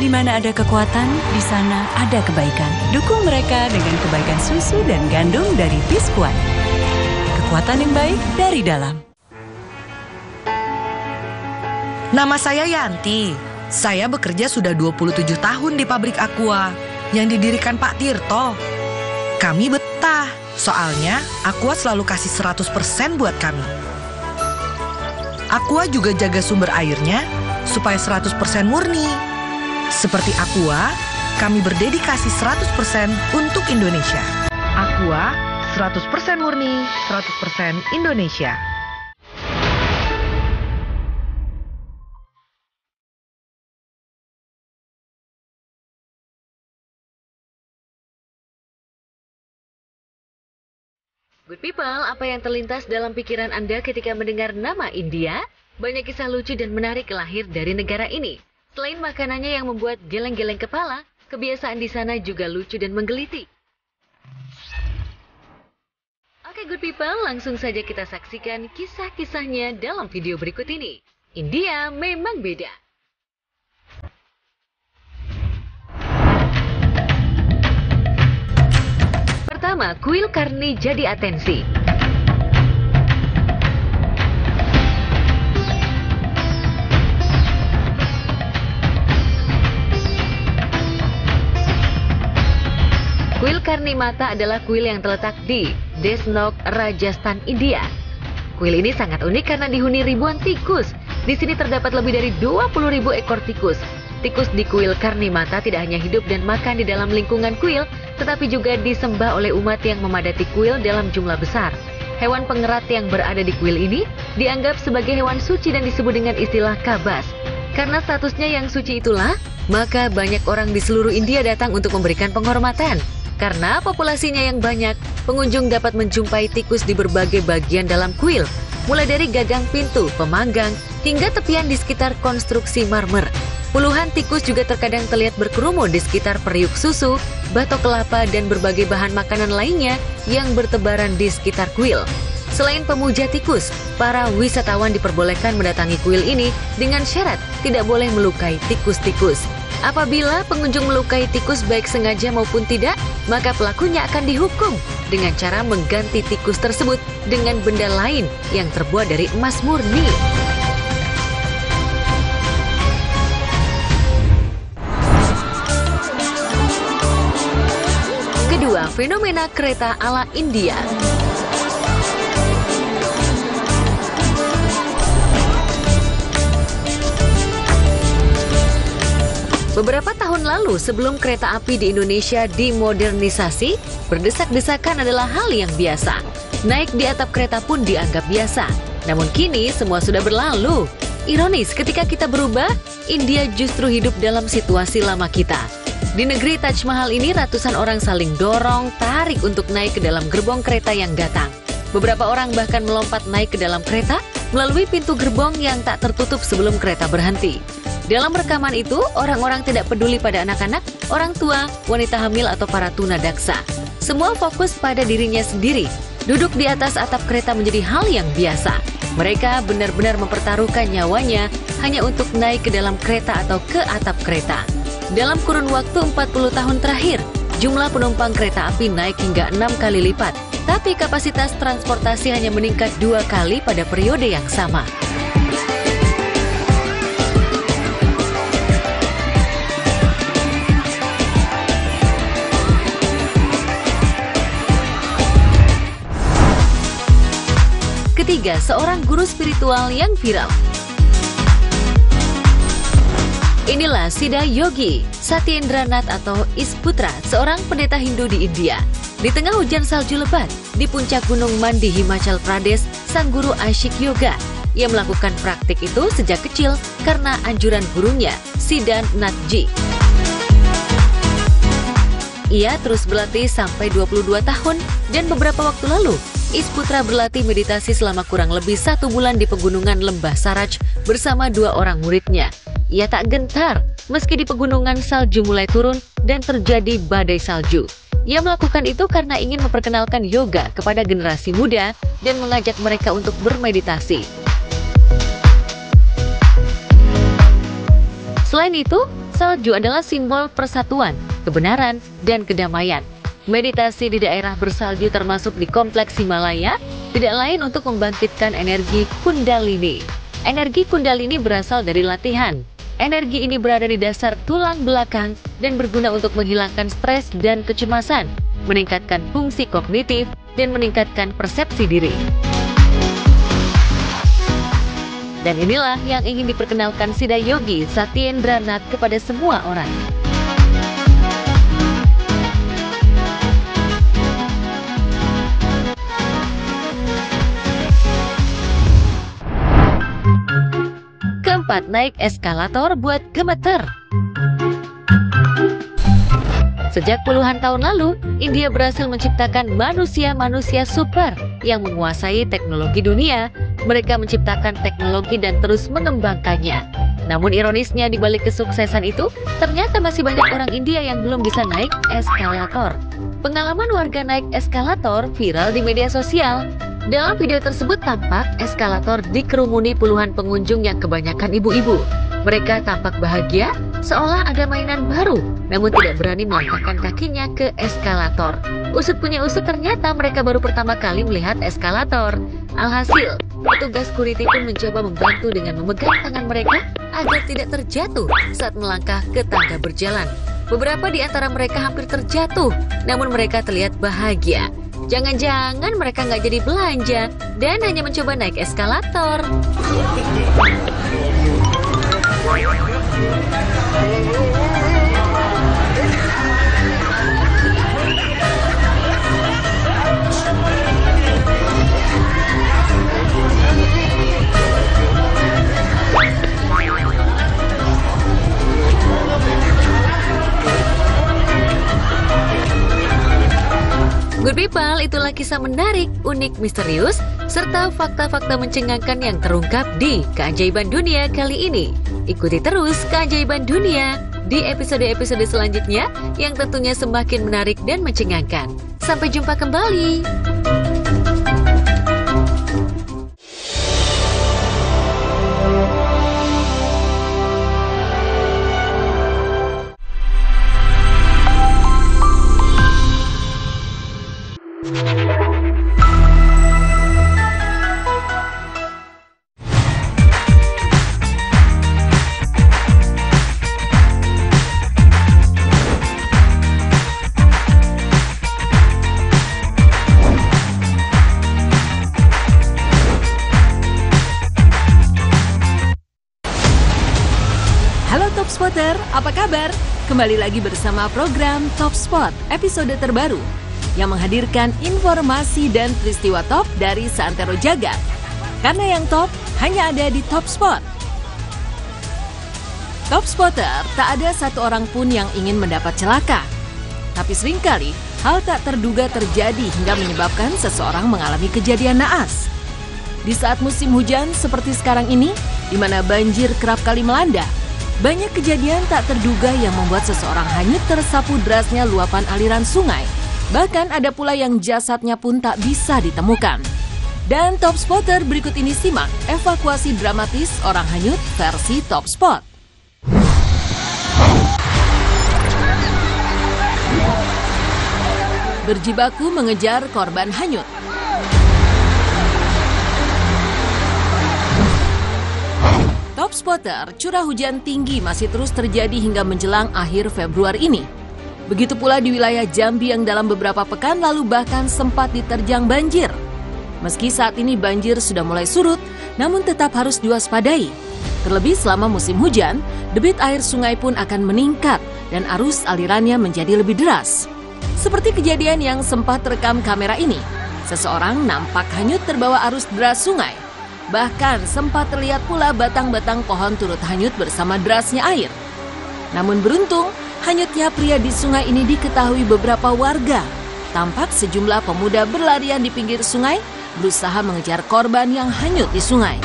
Di mana ada kekuatan, di sana ada kebaikan. Dukung mereka dengan kebaikan susu dan gandum dari Biskuat. Kekuatan yang baik dari dalam. Nama saya Yanti. Saya bekerja sudah 27 tahun di pabrik Aqua yang didirikan Pak Tirto. Kami betah, soalnya Aqua selalu kasih 100% buat kami. Aqua juga jaga sumber airnya supaya 100% murni. Seperti Aqua, kami berdedikasi 100% untuk Indonesia. Aqua, 100% murni, 100% Indonesia. Good people, apa yang terlintas dalam pikiran Anda ketika mendengar nama India? Banyak kisah lucu dan menarik lahir dari negara ini. Selain makanannya yang membuat geleng-geleng kepala, kebiasaan di sana juga lucu dan menggelitik. Oke good people, langsung saja kita saksikan kisah-kisahnya dalam video berikut ini. India memang beda. Pertama, kuil karni jadi atensi. Kuil Karni Mata adalah kuil yang terletak di Desnok, Rajasthan, India. Kuil ini sangat unik karena dihuni ribuan tikus. Di sini terdapat lebih dari 20.000 ekor tikus. Tikus di kuil Karni Mata tidak hanya hidup dan makan di dalam lingkungan kuil, tetapi juga disembah oleh umat yang memadati kuil dalam jumlah besar. Hewan pengerat yang berada di kuil ini dianggap sebagai hewan suci dan disebut dengan istilah kabas. Karena statusnya yang suci itulah, maka banyak orang di seluruh India datang untuk memberikan penghormatan. Karena populasinya yang banyak, pengunjung dapat menjumpai tikus di berbagai bagian dalam kuil, mulai dari gagang pintu, pemanggang, hingga tepian di sekitar konstruksi marmer. Puluhan tikus juga terkadang terlihat berkerumun di sekitar periuk susu, batok kelapa, dan berbagai bahan makanan lainnya yang bertebaran di sekitar kuil. Selain pemuja tikus, para wisatawan diperbolehkan mendatangi kuil ini dengan syarat tidak boleh melukai tikus-tikus. Apabila pengunjung melukai tikus baik sengaja maupun tidak, maka pelakunya akan dihukum dengan cara mengganti tikus tersebut dengan benda lain yang terbuat dari emas murni. Kedua, fenomena kereta ala India. Beberapa tahun lalu, sebelum kereta api di Indonesia dimodernisasi, berdesak-desakan adalah hal yang biasa. Naik di atap kereta pun dianggap biasa. Namun kini semua sudah berlalu. Ironis, ketika kita berubah, India justru hidup dalam situasi lama kita. Di negeri Taj Mahal ini, ratusan orang saling dorong, tarik untuk naik ke dalam gerbong kereta yang datang. Beberapa orang bahkan melompat naik ke dalam kereta melalui pintu gerbong yang tak tertutup sebelum kereta berhenti. Dalam rekaman itu, orang-orang tidak peduli pada anak-anak, orang tua, wanita hamil, atau para tunadaksa. Semua fokus pada dirinya sendiri. Duduk di atas atap kereta menjadi hal yang biasa. Mereka benar-benar mempertaruhkan nyawanya hanya untuk naik ke dalam kereta atau ke atap kereta. Dalam kurun waktu 40 tahun terakhir, jumlah penumpang kereta api naik hingga 6 kali lipat. Tapi kapasitas transportasi hanya meningkat 2 kali pada periode yang sama. Ketiga, seorang guru spiritual yang viral. Inilah Siddha Yogi Satyendranath atau Isputra, seorang pendeta Hindu di India. Di tengah hujan salju lebat, di puncak Gunung Mandi Himachal Pradesh, sang guru asyik yoga. Ia melakukan praktik itu sejak kecil karena anjuran gurunya, Siddhan Nathji. Ia terus berlatih sampai 22 tahun dan beberapa waktu lalu, Isputra berlatih meditasi selama kurang lebih 1 bulan di pegunungan Lembah Saraj bersama 2 orang muridnya. Ia tak gentar meski di pegunungan salju mulai turun dan terjadi badai salju. Ia melakukan itu karena ingin memperkenalkan yoga kepada generasi muda dan mengajak mereka untuk bermeditasi. Selain itu, salju adalah simbol persatuan, kebenaran, dan kedamaian. Meditasi di daerah bersalju termasuk di kompleks Himalaya tidak lain untuk membangkitkan energi Kundalini. Energi Kundalini berasal dari latihan. Energi ini berada di dasar tulang belakang dan berguna untuk menghilangkan stres dan kecemasan, meningkatkan fungsi kognitif, dan meningkatkan persepsi diri. Dan inilah yang ingin diperkenalkan Siddha Yogi Satyendra Nath kepada semua orang. Keempat, naik eskalator buat gemeter. Sejak puluhan tahun lalu, India berhasil menciptakan manusia-manusia super yang menguasai teknologi dunia. Mereka menciptakan teknologi dan terus mengembangkannya. Namun ironisnya di balik kesuksesan itu, ternyata masih banyak orang India yang belum bisa naik eskalator. Pengalaman warga naik eskalator viral di media sosial. Dalam video tersebut tampak eskalator dikerumuni puluhan pengunjung yang kebanyakan ibu-ibu. Mereka tampak bahagia, seolah ada mainan baru, namun tidak berani melangkahkan kakinya ke eskalator. Usut punya usut, ternyata mereka baru pertama kali melihat eskalator. Alhasil, petugas security pun mencoba membantu dengan memegang tangan mereka agar tidak terjatuh saat melangkah ke tangga berjalan. Beberapa di antara mereka hampir terjatuh, namun mereka terlihat bahagia. Jangan-jangan mereka nggak jadi belanja dan hanya mencoba naik eskalator. Good people, itulah kisah menarik, unik, misterius, serta fakta-fakta mencengangkan yang terungkap di Keajaiban Dunia kali ini. Ikuti terus Keajaiban Dunia di episode-episode selanjutnya yang tentunya semakin menarik dan mencengangkan. Sampai jumpa kembali. Spotter, apa kabar? Kembali lagi bersama program Top Spot, episode terbaru yang menghadirkan informasi dan peristiwa top dari seantero jagat. Karena yang top hanya ada di Top Spot. Top Spotter, tak ada satu orang pun yang ingin mendapat celaka. Tapi seringkali hal tak terduga terjadi hingga menyebabkan seseorang mengalami kejadian naas. Di saat musim hujan seperti sekarang ini, di mana banjir kerap kali melanda, banyak kejadian tak terduga yang membuat seseorang hanyut tersapu derasnya luapan aliran sungai. Bahkan ada pula yang jasadnya pun tak bisa ditemukan. Dan Top Spotter berikut ini simak evakuasi dramatis orang hanyut versi Top Spot. Berjibaku mengejar korban hanyut. Top Spotter, curah hujan tinggi masih terus terjadi hingga menjelang akhir Februari ini. Begitu pula di wilayah Jambi yang dalam beberapa pekan lalu bahkan sempat diterjang banjir. Meski saat ini banjir sudah mulai surut, namun tetap harus diwaspadai. Terlebih selama musim hujan, debit air sungai pun akan meningkat dan arus alirannya menjadi lebih deras. Seperti kejadian yang sempat terekam kamera ini, seseorang nampak hanyut terbawa arus deras sungai. Bahkan sempat terlihat pula batang-batang pohon turut hanyut bersama derasnya air. Namun beruntung, hanyutnya pria di sungai ini diketahui beberapa warga. Tampak sejumlah pemuda berlarian di pinggir sungai, berusaha mengejar korban yang hanyut di sungai.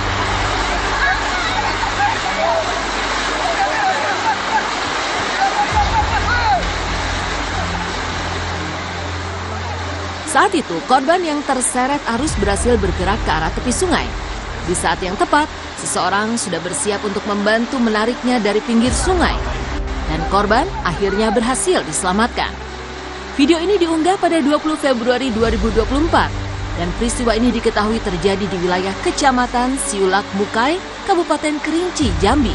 Saat itu, korban yang terseret arus berhasil bergerak ke arah tepi sungai. Di saat yang tepat, seseorang sudah bersiap untuk membantu menariknya dari pinggir sungai. Dan korban akhirnya berhasil diselamatkan. Video ini diunggah pada 20 Februari 2024. Dan peristiwa ini diketahui terjadi di wilayah Kecamatan Siulak Mukai, Kabupaten Kerinci, Jambi.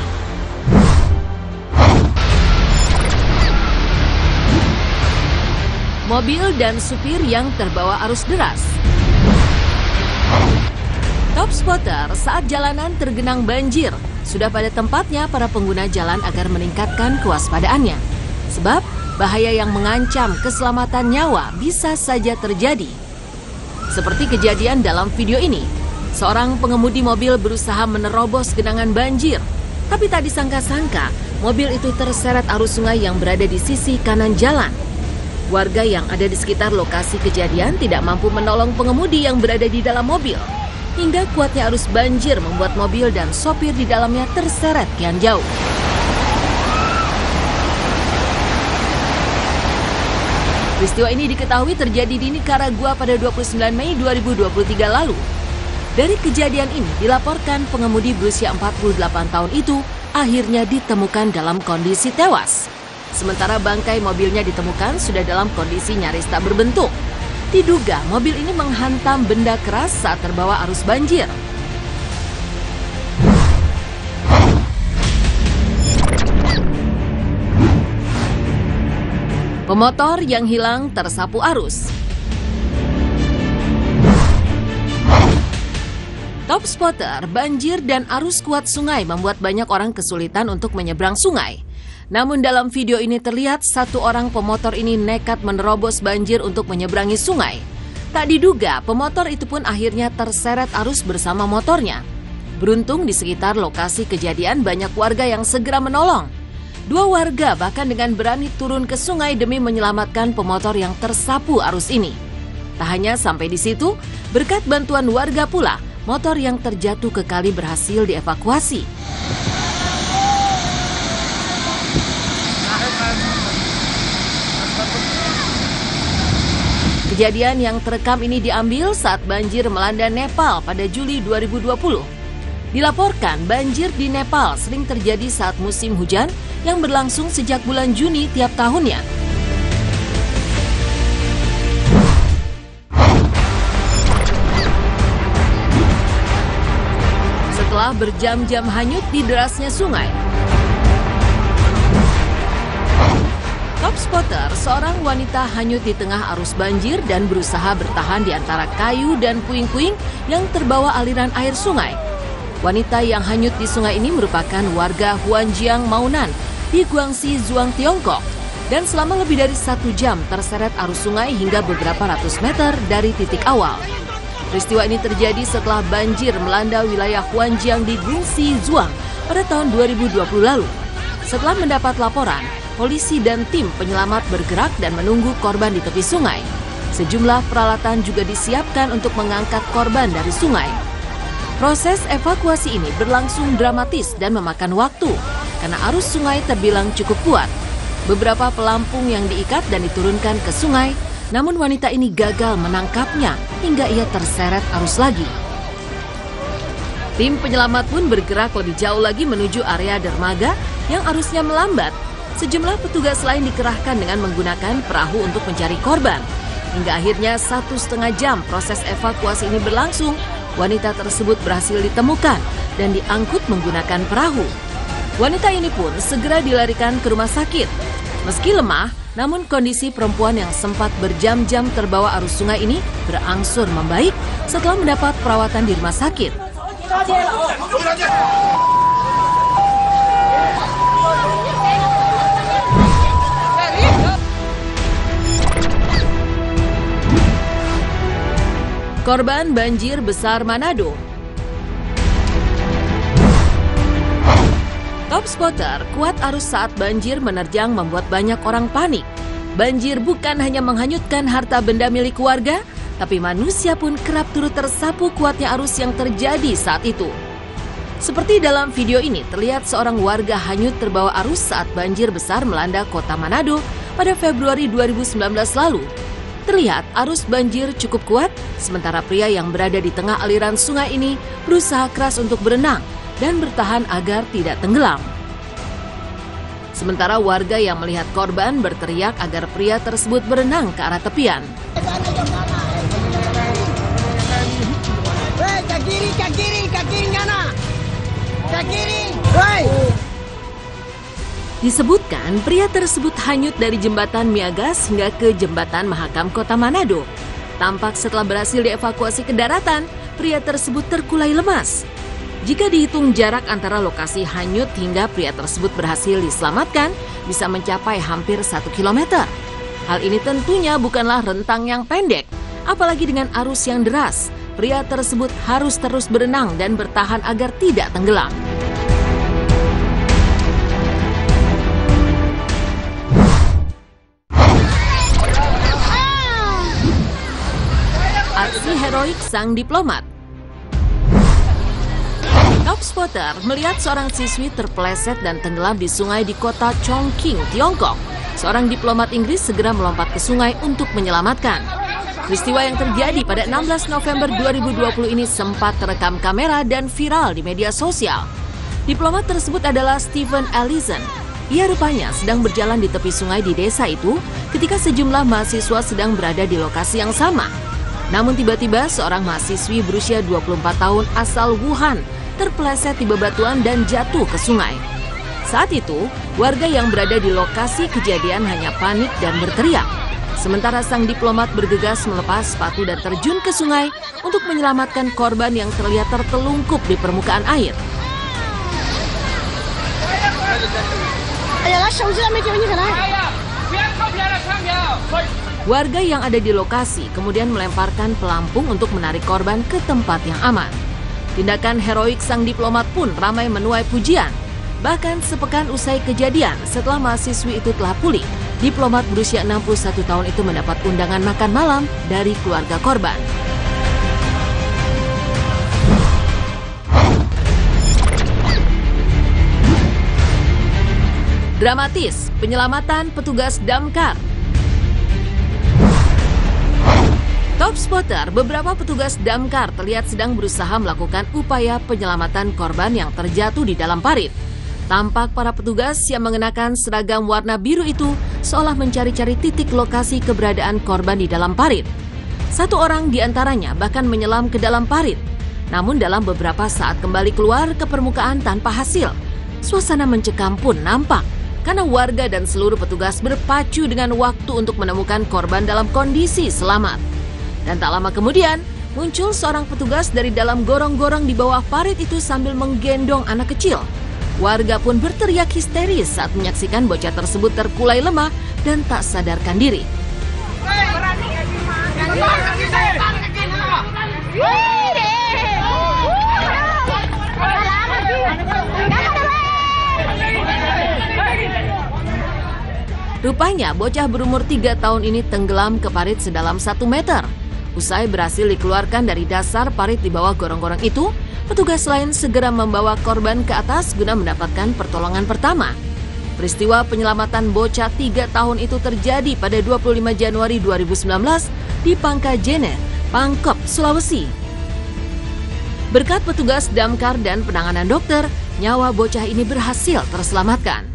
Mobil dan supir yang terbawa arus deras. Top spotter saat jalanan tergenang banjir. Sudah pada tempatnya para pengguna jalan agar meningkatkan kewaspadaannya. Sebab bahaya yang mengancam keselamatan nyawa bisa saja terjadi. Seperti kejadian dalam video ini. Seorang pengemudi mobil berusaha menerobos genangan banjir. Tapi tak disangka-sangka, mobil itu terseret arus sungai yang berada di sisi kanan jalan. Warga yang ada di sekitar lokasi kejadian tidak mampu menolong pengemudi yang berada di dalam mobil. Hingga kuatnya arus banjir membuat mobil dan sopir di dalamnya terseret kian jauh. Peristiwa ini diketahui terjadi di Nicaragua pada 29 Mei 2023 lalu. Dari kejadian ini dilaporkan pengemudi berusia 48 tahun itu akhirnya ditemukan dalam kondisi tewas. Sementara bangkai mobilnya ditemukan sudah dalam kondisi nyaris tak berbentuk. Diduga mobil ini menghantam benda keras saat terbawa arus banjir. Pemotor yang hilang tersapu arus. Top spotter, banjir dan arus kuat sungai membuat banyak orang kesulitan untuk menyeberang sungai. Namun dalam video ini terlihat satu orang pemotor ini nekat menerobos banjir untuk menyeberangi sungai. Tak diduga, pemotor itu pun akhirnya terseret arus bersama motornya. Beruntung di sekitar lokasi kejadian banyak warga yang segera menolong. 2 warga bahkan dengan berani turun ke sungai demi menyelamatkan pemotor yang tersapu arus ini. Tak hanya sampai di situ, berkat bantuan warga pula, motor yang terjatuh ke kali berhasil dievakuasi. Kejadian yang terekam ini diambil saat banjir melanda Nepal pada Juli 2020. Dilaporkan banjir di Nepal sering terjadi saat musim hujan yang berlangsung sejak bulan Juni tiap tahunnya. Setelah berjam-jam hanyut di derasnya sungai, top spotter, seorang wanita hanyut di tengah arus banjir dan berusaha bertahan di antara kayu dan puing-puing yang terbawa aliran air sungai. Wanita yang hanyut di sungai ini merupakan warga Huanjiang Maunan di Guangxi, Zhuang, Tiongkok. Dan selama lebih dari 1 jam terseret arus sungai hingga beberapa ratus meter dari titik awal. Peristiwa ini terjadi setelah banjir melanda wilayah Huanjiang di Guangxi, Zhuang pada tahun 2020 lalu. Setelah mendapat laporan, polisi dan tim penyelamat bergerak dan menunggu korban di tepi sungai. Sejumlah peralatan juga disiapkan untuk mengangkat korban dari sungai. Proses evakuasi ini berlangsung dramatis dan memakan waktu karena arus sungai terbilang cukup kuat. Beberapa pelampung yang diikat dan diturunkan ke sungai, namun wanita ini gagal menangkapnya hingga ia terseret arus lagi. Tim penyelamat pun bergerak lebih jauh lagi menuju area dermaga yang arusnya melambat. Sejumlah petugas lain dikerahkan dengan menggunakan perahu untuk mencari korban. Hingga akhirnya 1,5 jam proses evakuasi ini berlangsung, wanita tersebut berhasil ditemukan dan diangkut menggunakan perahu. Wanita ini pun segera dilarikan ke rumah sakit. Meski lemah, namun kondisi perempuan yang sempat berjam-jam terbawa arus sungai ini berangsur membaik setelah mendapat perawatan di rumah sakit. Korban banjir besar Manado. Top spotter, kuat arus saat banjir menerjang membuat banyak orang panik. Banjir bukan hanya menghanyutkan harta benda milik warga, tapi manusia pun kerap turut tersapu kuatnya arus yang terjadi saat itu. Seperti dalam video ini, terlihat seorang warga hanyut terbawa arus saat banjir besar melanda kota Manado pada Februari 2019 lalu. Terlihat arus banjir cukup kuat, sementara pria yang berada di tengah aliran sungai ini berusaha keras untuk berenang dan bertahan agar tidak tenggelam. Sementara warga yang melihat korban berteriak agar pria tersebut berenang ke arah tepian. Disebutkan pria tersebut hanyut dari jembatan Miagas hingga ke jembatan Mahakam Kota Manado. Tampak setelah berhasil dievakuasi ke daratan, pria tersebut terkulai lemas. Jika dihitung jarak antara lokasi hanyut hingga pria tersebut berhasil diselamatkan, bisa mencapai hampir 1 kilometer. Hal ini tentunya bukanlah rentang yang pendek, apalagi dengan arus yang deras. Pria tersebut harus terus berenang dan bertahan agar tidak tenggelam. Aksi heroik sang diplomat. Top spotter melihat seorang siswi terpeleset dan tenggelam di sungai di kota Chongqing, Tiongkok. Seorang diplomat Inggris segera melompat ke sungai untuk menyelamatkan. Peristiwa yang terjadi pada 16 November 2020 ini sempat terekam kamera dan viral di media sosial. Diplomat tersebut adalah Stephen Ellison. Ia rupanya sedang berjalan di tepi sungai di desa itu ketika sejumlah mahasiswa sedang berada di lokasi yang sama. Namun tiba-tiba seorang mahasiswi berusia 24 tahun asal Wuhan terpeleset di bebatuan dan jatuh ke sungai. Saat itu, warga yang berada di lokasi kejadian hanya panik dan berteriak. Sementara sang diplomat bergegas melepas sepatu dan terjun ke sungai untuk menyelamatkan korban yang terlihat tertelungkup di permukaan air. Warga yang ada di lokasi kemudian melemparkan pelampung untuk menarik korban ke tempat yang aman. Tindakan heroik sang diplomat pun ramai menuai pujian. Bahkan sepekan usai kejadian, setelah mahasiswi itu telah pulih, diplomat berusia 61 tahun itu mendapat undangan makan malam dari keluarga korban. Dramatis, penyelamatan petugas damkar. Top spotter, beberapa petugas damkar terlihat sedang berusaha melakukan upaya penyelamatan korban yang terjatuh di dalam parit. Tampak para petugas yang mengenakan seragam warna biru itu seolah mencari-cari titik lokasi keberadaan korban di dalam parit. Satu orang di antaranya bahkan menyelam ke dalam parit. Namun dalam beberapa saat kembali keluar ke permukaan tanpa hasil. Suasana mencekam pun nampak karena warga dan seluruh petugas berpacu dengan waktu untuk menemukan korban dalam kondisi selamat. Dan tak lama kemudian, muncul seorang petugas dari dalam gorong-gorong di bawah parit itu sambil menggendong anak kecil. Warga pun berteriak histeris saat menyaksikan bocah tersebut terkulai lemah dan tak sadarkan diri. Rupanya bocah berumur 3 tahun ini tenggelam ke parit sedalam 1 meter. Usai berhasil dikeluarkan dari dasar parit di bawah gorong-gorong itu, petugas lain segera membawa korban ke atas guna mendapatkan pertolongan pertama. Peristiwa penyelamatan bocah 3 tahun itu terjadi pada 25 Januari 2019 di Pangkajene, Pangkep, Sulawesi. Berkat petugas damkar dan penanganan dokter, nyawa bocah ini berhasil terselamatkan.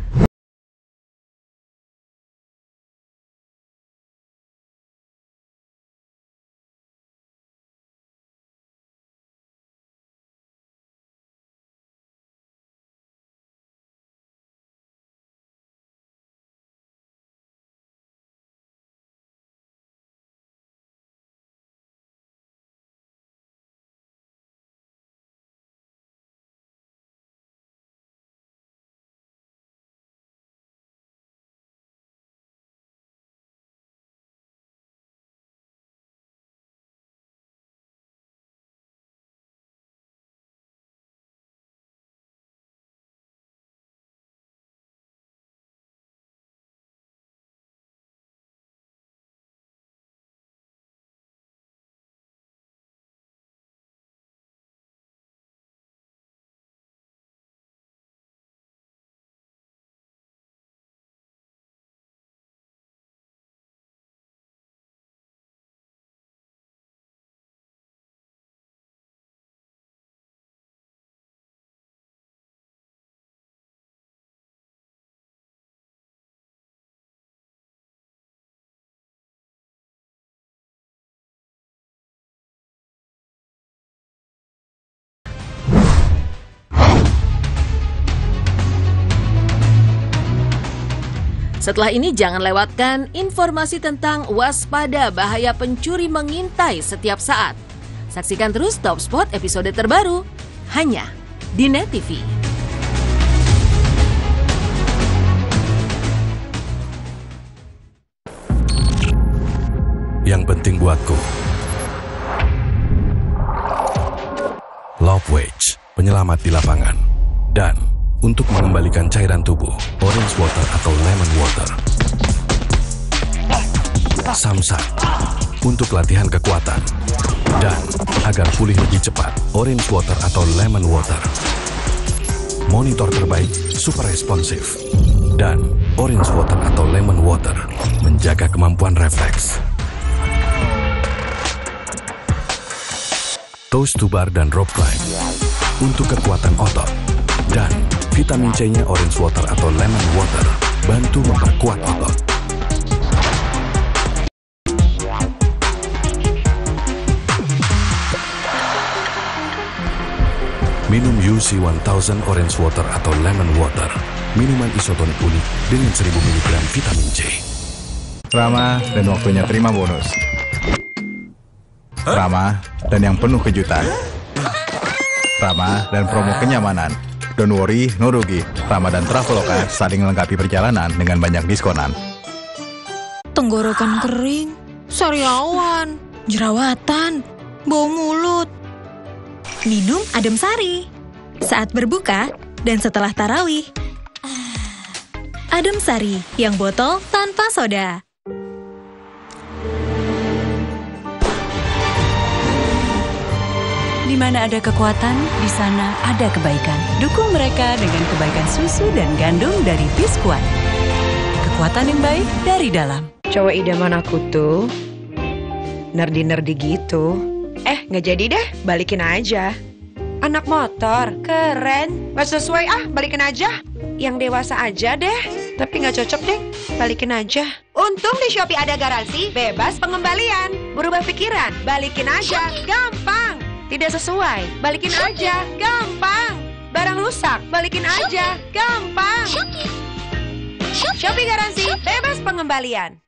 Setelah ini jangan lewatkan informasi tentang waspada bahaya pencuri mengintai setiap saat. Saksikan terus Top Spot episode terbaru hanya di Net TV. Yang penting buatku, Love Wage, penyelamat di lapangan. Dan untuk mengembalikan cairan tubuh, Orange Water atau Lemon Water. Samsat, untuk latihan kekuatan. Dan agar pulih lebih cepat, Orange Water atau Lemon Water. Monitor terbaik, super responsif. Dan Orange Water atau Lemon Water, menjaga kemampuan refleks. Toast to bar dan rope climb untuk kekuatan otot, dan vitamin C-nya Orange Water atau Lemon Water bantu memperkuat otot. Minum UC 1000 Orange Water atau Lemon Water, minuman isotonik unik dengan 1000 mg vitamin C. Ramah dan waktunya terima bonus. Ramah dan yang penuh kejutan. Ramah dan promo kenyamanan. Don't worry, no rugi. Ramah dan Traveloka saling melengkapi perjalanan dengan banyak diskonan. Tenggorokan kering, sariawan, jerawatan, bau mulut. Minum Adem Sari saat berbuka dan setelah tarawih. Adem Sari yang botol tanpa soda. Di mana ada kekuatan, di sana ada kebaikan. Dukung mereka dengan kebaikan susu dan gandum dari Biskuat. Kekuatan yang baik dari dalam. Cowok idaman aku tuh nerdi-nerdi gitu. Nggak jadi deh, balikin aja. Anak motor, keren. Nggak sesuai, balikin aja. Yang dewasa aja deh, tapi nggak cocok deh, balikin aja. Untung di Shopee ada garansi, bebas pengembalian. Berubah pikiran, balikin aja, gampang. Tidak sesuai, balikin aja, gampang. Barang rusak, balikin aja, gampang. Shopee garansi, bebas pengembalian.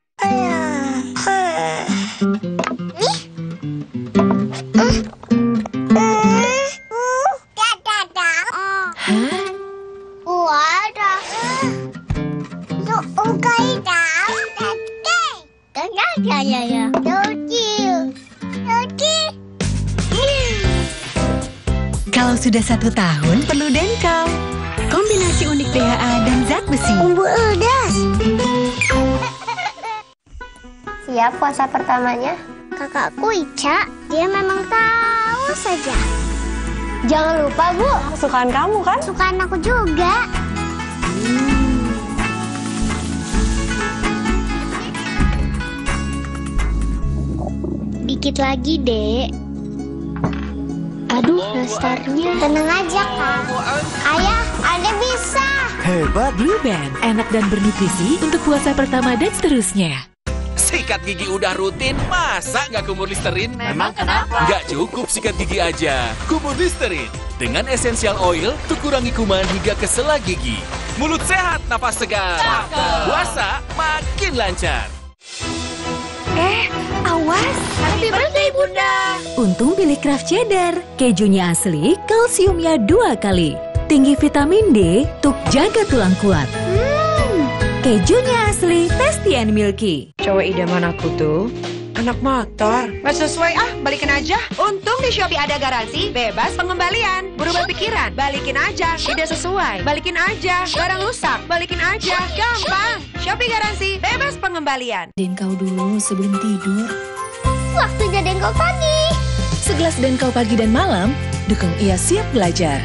Kalau sudah 1 tahun, perlu Denkau. Kombinasi unik DHA dan zat besi. Bumbu udas. Siap puasa pertamanya? Kakakku Ica, dia memang tahu saja. Jangan lupa, Bu. Kesukaan kamu kan? Kesukaan aku juga. Dikit lagi, Dek. Aduh, nastarnya. Tenang aja, Kak. Ayah, Ade bisa. Hebat. Blue Band, enak dan bernutrisi untuk puasa pertama dan seterusnya. Sikat gigi udah rutin, masa nggak kumur Listerin? Memang kenapa? Nggak cukup sikat gigi aja. Kumur Listerin dengan essential oil untuk kurangi kuman hingga ke sela gigi. Mulut sehat, napas segar. Puasa makin lancar. Awas. Happy birthday, Bunda. Untung pilih Kraft Cheddar. Kejunya asli, kalsiumnya 2 kali. Tinggi vitamin D untuk jaga tulang kuat. Kejunya asli, tasty and milky. Cowok idaman aku tuh anak motor. Nggak sesuai, balikin aja. Untung di Shopee ada garansi, bebas pengembalian. Berubah pikiran, balikin aja. Tidak sesuai, balikin aja. Barang rusak, balikin aja. Gampang. Shopee garansi, bebas pengembalian. Denkau dulu sebelum tidur. Waktunya Denkau pagi. Segelas Denkau pagi dan malam, dukung ia siap belajar.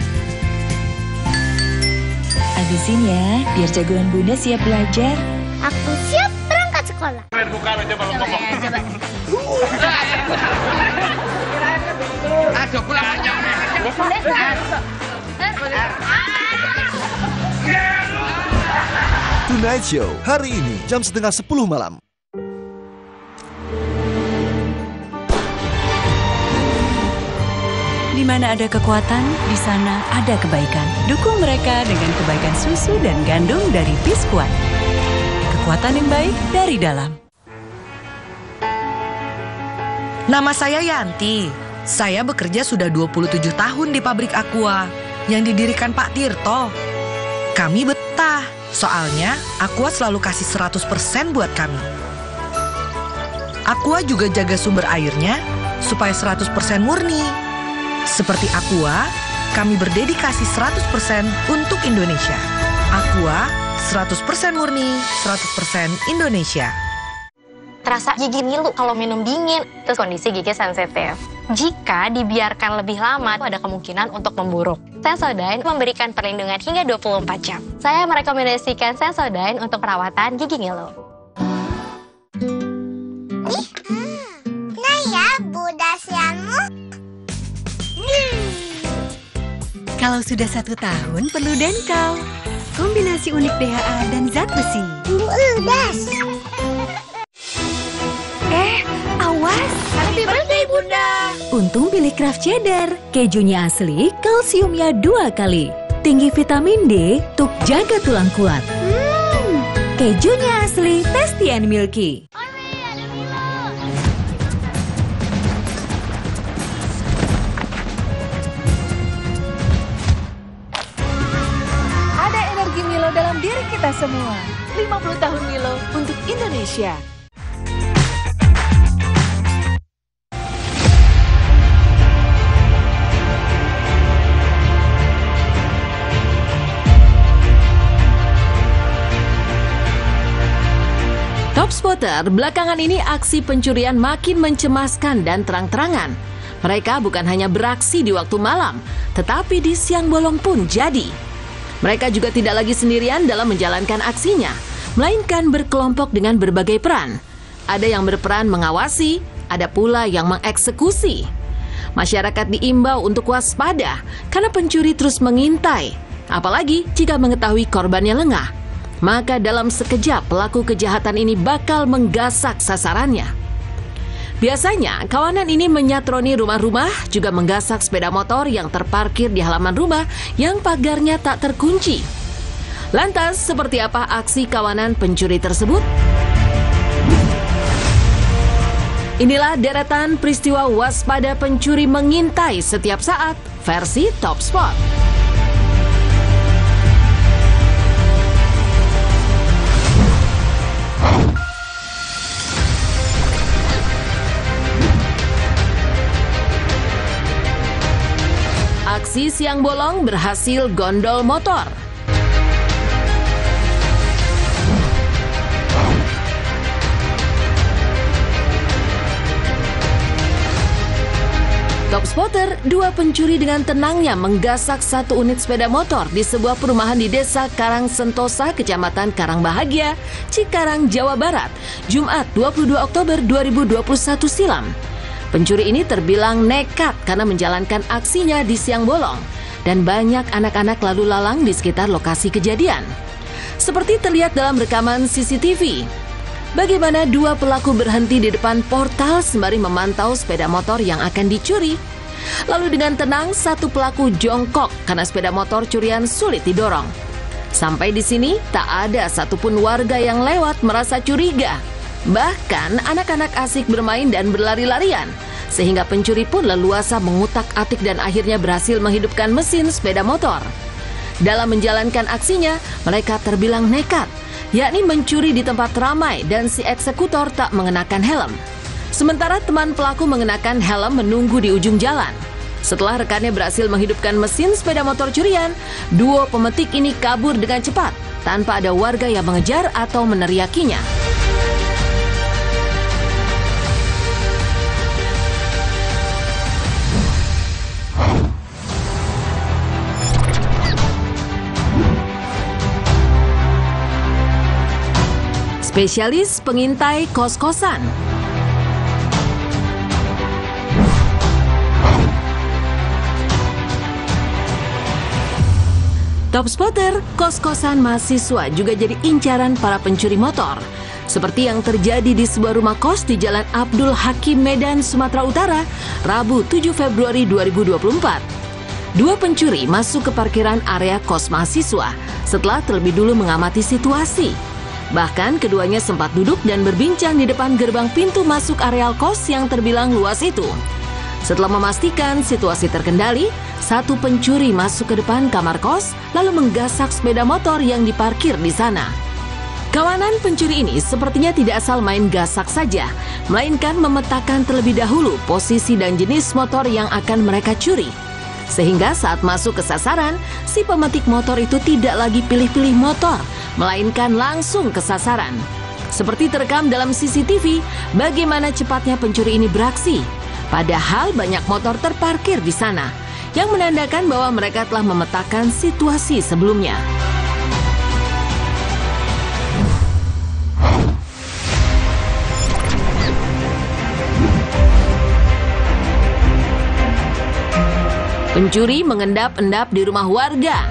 Habisin ya, biar jagoan Bunda siap belajar. Aku siap berangkat sekolah. Aduh, pulang aja. Tonight Show, hari ini jam 9:30 malam. Di mana ada kekuatan, di sana ada kebaikan. Dukung mereka dengan kebaikan susu dan gandum dari Biskuat. Kekuatan yang baik dari dalam. Nama saya Yanti. Saya bekerja sudah 27 tahun di pabrik Aqua yang didirikan Pak Tirto. Kami betah, soalnya Aqua selalu kasih 100% buat kami. Aqua juga jaga sumber airnya supaya 100% murni. Seperti Aqua, kami berdedikasi 100% untuk Indonesia. Aqua, 100% murni, 100% Indonesia. Terasa gigi ngilu kalau minum dingin, terus kondisi gigi sensitif. Jika dibiarkan lebih lama, ada kemungkinan untuk memburuk. Sensodyne memberikan perlindungan hingga 24 jam. Saya merekomendasikan Sensodyne untuk perawatan gigi ngilu. Nah ya, budasianmu. Kalau sudah 1 tahun, perlu Denkau. Kombinasi unik DHA dan zat besi. Ludas. Awas. Happy birthday, Bunda. Untung pilih Kraft Cheddar. Kejunya asli, kalsiumnya 2 kali. Tinggi vitamin D untuk jaga tulang kuat. Kejunya asli, tasty and milky. Ada energi Milo dalam diri kita semua. 50 tahun Milo untuk Indonesia. Top Spotter, belakangan ini aksi pencurian makin mencemaskan dan terang-terangan. Mereka bukan hanya beraksi di waktu malam, tetapi di siang bolong pun jadi. Mereka juga tidak lagi sendirian dalam menjalankan aksinya, melainkan berkelompok dengan berbagai peran. Ada yang berperan mengawasi, ada pula yang mengeksekusi. Masyarakat diimbau untuk waspada karena pencuri terus mengintai, apalagi jika mengetahui korbannya lengah. Maka dalam sekejap pelaku kejahatan ini bakal menggasak sasarannya. Biasanya kawanan ini menyatroni rumah-rumah, juga menggasak sepeda motor yang terparkir di halaman rumah yang pagarnya tak terkunci. Lantas, seperti apa aksi kawanan pencuri tersebut? Inilah deretan peristiwa waspada pencuri mengintai setiap saat versi Top Spot. Aksi siang bolong berhasil gondol motor. Top Spotter, 2 pencuri dengan tenangnya menggasak 1 unit sepeda motor di sebuah perumahan di Desa Karang Sentosa, Kecamatan Karangbahagia, Cikarang, Jawa Barat, Jumat 22 Oktober 2021 silam. Pencuri ini terbilang nekat karena menjalankan aksinya di siang bolong dan banyak anak-anak lalu lalang di sekitar lokasi kejadian. Seperti terlihat dalam rekaman CCTV, bagaimana 2 pelaku berhenti di depan portal sembari memantau sepeda motor yang akan dicuri. Lalu dengan tenang 1 pelaku jongkok karena sepeda motor curian sulit didorong. Sampai di sini tak ada satupun warga yang lewat merasa curiga. Bahkan anak-anak asik bermain dan berlari-larian, sehingga pencuri pun leluasa mengutak-atik dan akhirnya berhasil menghidupkan mesin sepeda motor. Dalam menjalankan aksinya, mereka terbilang nekat, yakni mencuri di tempat ramai dan si eksekutor tak mengenakan helm. Sementara teman pelaku mengenakan helm menunggu di ujung jalan. Setelah rekannya berhasil menghidupkan mesin sepeda motor curian, duo pemetik ini kabur dengan cepat tanpa ada warga yang mengejar atau meneriakinya. Spesialis pengintai kos-kosan. Top Spotter, kos-kosan mahasiswa juga jadi incaran para pencuri motor. Seperti yang terjadi di sebuah rumah kos di Jalan Abdul Hakim, Medan, Sumatera Utara, Rabu 7 Februari 2024. 2 pencuri masuk ke parkiran area kos mahasiswa setelah terlebih dulu mengamati situasi. Bahkan keduanya sempat duduk dan berbincang di depan gerbang pintu masuk areal kos yang terbilang luas itu. Setelah memastikan situasi terkendali, satu pencuri masuk ke depan kamar kos lalu menggasak sepeda motor yang diparkir di sana. Kawanan pencuri ini sepertinya tidak asal main gasak saja, melainkan memetakan terlebih dahulu posisi dan jenis motor yang akan mereka curi. Sehingga saat masuk ke sasaran, si pemetik motor itu tidak lagi pilih-pilih motor, melainkan langsung ke sasaran. Seperti terekam dalam CCTV, bagaimana cepatnya pencuri ini beraksi. Padahal banyak motor terparkir di sana, yang menandakan bahwa mereka telah memetakan situasi sebelumnya. Pencuri mengendap-endap di rumah warga.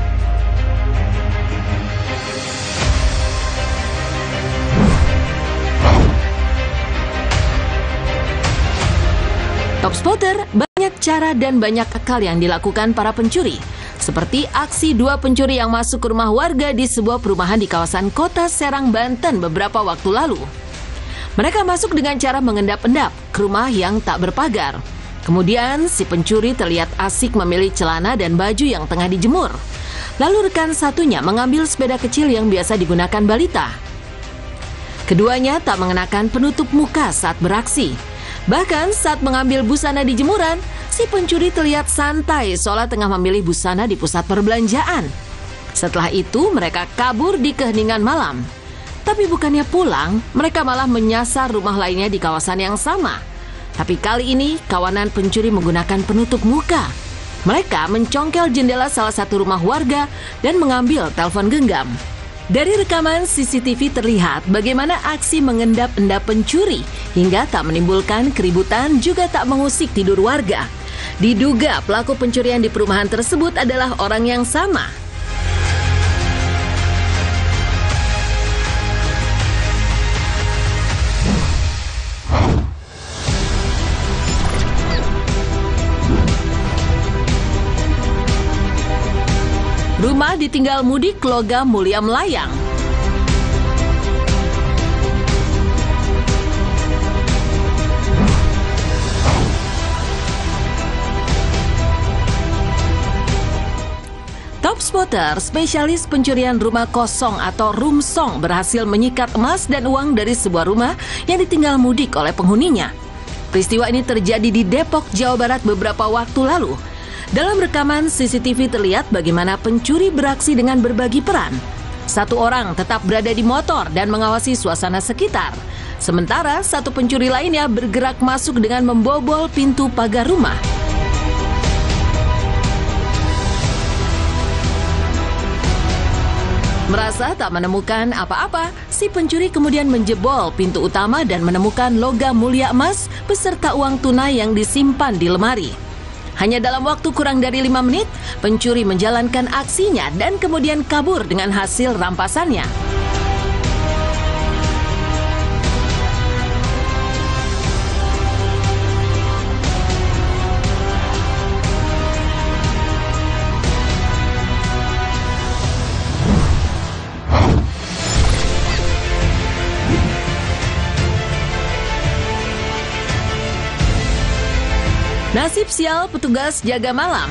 Top Spotter, banyak cara dan banyak akal yang dilakukan para pencuri. Seperti aksi dua pencuri yang masuk ke rumah warga di sebuah perumahan di kawasan Kota Serang, Banten beberapa waktu lalu. Mereka masuk dengan cara mengendap-endap ke rumah yang tak berpagar. Kemudian si pencuri terlihat asik memilih celana dan baju yang tengah dijemur. Lalu rekan satunya mengambil sepeda kecil yang biasa digunakan balita. Keduanya tak mengenakan penutup muka saat beraksi. Bahkan saat mengambil busana di jemuran, si pencuri terlihat santai seolah tengah memilih busana di pusat perbelanjaan. Setelah itu mereka kabur di keheningan malam. Tapi bukannya pulang, mereka malah menyasar rumah lainnya di kawasan yang sama. Tapi kali ini kawanan pencuri menggunakan penutup muka. Mereka mencongkel jendela salah satu rumah warga dan mengambil telepon genggam. Dari rekaman CCTV terlihat bagaimana aksi mengendap-endap pencuri hingga tak menimbulkan keributan juga tak mengusik tidur warga. Diduga pelaku pencurian di perumahan tersebut adalah orang yang sama. Rumah ditinggal mudik logam mulia melayang. Top Spotter, spesialis pencurian rumah kosong atau rumsong, berhasil menyikat emas dan uang dari sebuah rumah yang ditinggal mudik oleh penghuninya. Peristiwa ini terjadi di Depok, Jawa Barat beberapa waktu lalu. Dalam rekaman CCTV terlihat bagaimana pencuri beraksi dengan berbagi peran. Satu orang tetap berada di motor dan mengawasi suasana sekitar. Sementara satu pencuri lainnya bergerak masuk dengan membobol pintu pagar rumah. Merasa tak menemukan apa-apa, si pencuri kemudian menjebol pintu utama dan menemukan logam mulia emas beserta uang tunai yang disimpan di lemari. Hanya dalam waktu kurang dari 5 menit, pencuri menjalankan aksinya dan kemudian kabur dengan hasil rampasannya. Nasib sial petugas jaga malam.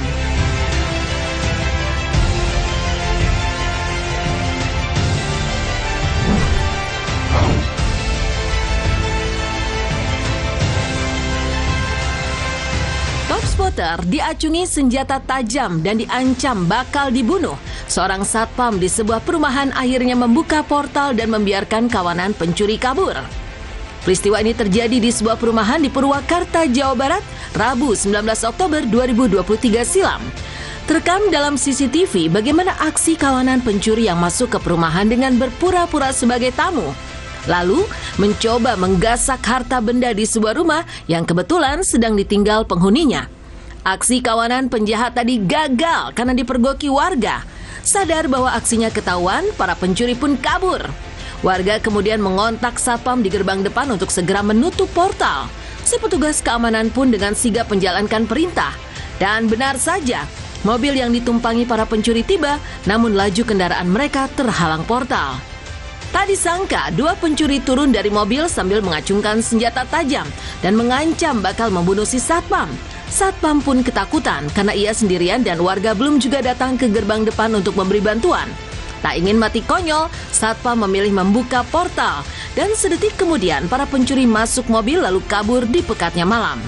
Top Spotter diacungi senjata tajam dan diancam bakal dibunuh. Seorang satpam di sebuah perumahan akhirnya membuka portal dan membiarkan kawanan pencuri kabur. Peristiwa ini terjadi di sebuah perumahan di Purwakarta, Jawa Barat, Rabu 19 Oktober 2023 silam. Terekam dalam CCTV bagaimana aksi kawanan pencuri yang masuk ke perumahan dengan berpura-pura sebagai tamu. Lalu mencoba menggasak harta benda di sebuah rumah yang kebetulan sedang ditinggal penghuninya. Aksi kawanan penjahat tadi gagal karena dipergoki warga. Sadar bahwa aksinya ketahuan, para pencuri pun kabur. Warga kemudian mengontak satpam di gerbang depan untuk segera menutup portal. Si petugas keamanan pun dengan sigap menjalankan perintah. Dan benar saja, mobil yang ditumpangi para pencuri tiba, namun laju kendaraan mereka terhalang portal. Tak disangka, dua pencuri turun dari mobil sambil mengacungkan senjata tajam dan mengancam bakal membunuh si satpam. Satpam pun ketakutan karena ia sendirian dan warga belum juga datang ke gerbang depan untuk memberi bantuan. Tak ingin mati konyol, satpam memilih membuka portal dan sedetik kemudian para pencuri masuk mobil lalu kabur di pekatnya malam.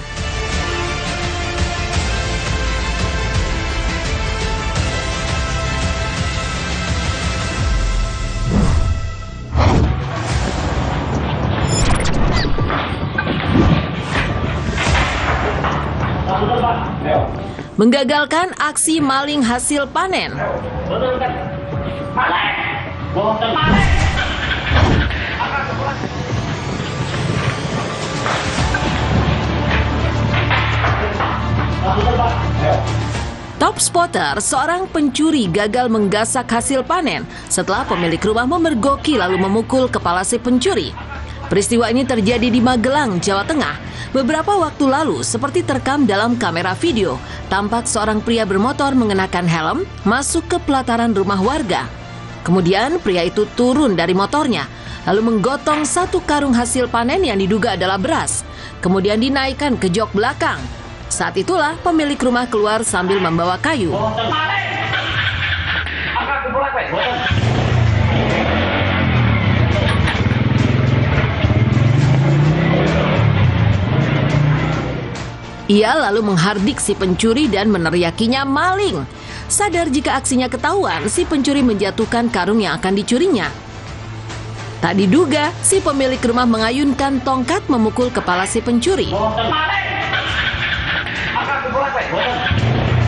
Menggagalkan aksi maling hasil panen. Top spotter, seorang pencuri gagal menggasak hasil panen setelah pemilik rumah memergoki lalu memukul kepala si pencuri. Peristiwa ini terjadi di Magelang, Jawa Tengah. Beberapa waktu lalu, seperti terekam dalam kamera video, tampak seorang pria bermotor mengenakan helm masuk ke pelataran rumah warga. Kemudian pria itu turun dari motornya, lalu menggotong satu karung hasil panen yang diduga adalah beras. Kemudian dinaikkan ke jok belakang. Saat itulah pemilik rumah keluar sambil membawa kayu. Ia lalu menghardik si pencuri dan meneriakinya maling. Sadar jika aksinya ketahuan, si pencuri menjatuhkan karung yang akan dicurinya. Tak diduga, si pemilik rumah mengayunkan tongkat memukul kepala si pencuri.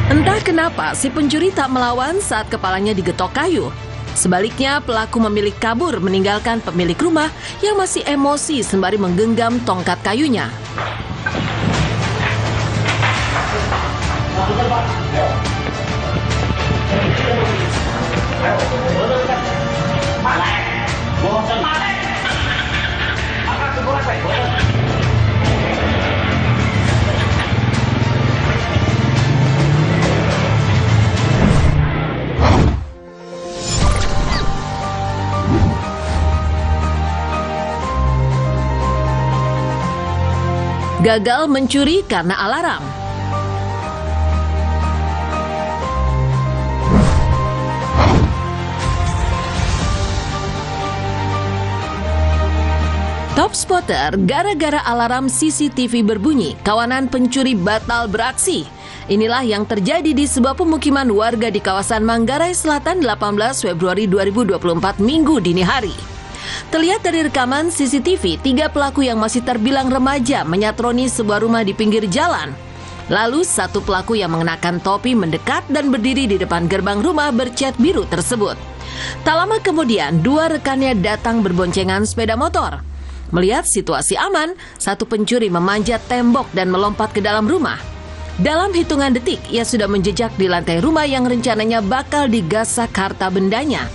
Entah kenapa, si pencuri tak melawan saat kepalanya digetok kayu. Sebaliknya, pelaku memilih kabur meninggalkan pemilik rumah yang masih emosi sembari menggenggam tongkat kayunya. Gagal mencuri karena alarm. Top spotter, gara-gara alarm CCTV berbunyi, kawanan pencuri batal beraksi. Inilah yang terjadi di sebuah pemukiman warga di kawasan Manggarai Selatan 18 Februari 2024 Minggu dini hari. Terlihat dari rekaman CCTV, 3 pelaku yang masih terbilang remaja menyatroni sebuah rumah di pinggir jalan. Lalu satu pelaku yang mengenakan topi mendekat dan berdiri di depan gerbang rumah bercat biru tersebut. Tak lama kemudian, 2 rekannya datang berboncengan sepeda motor. Melihat situasi aman, satu pencuri memanjat tembok dan melompat ke dalam rumah. Dalam hitungan detik, ia sudah menjejak di lantai rumah yang rencananya bakal digasak harta bendanya.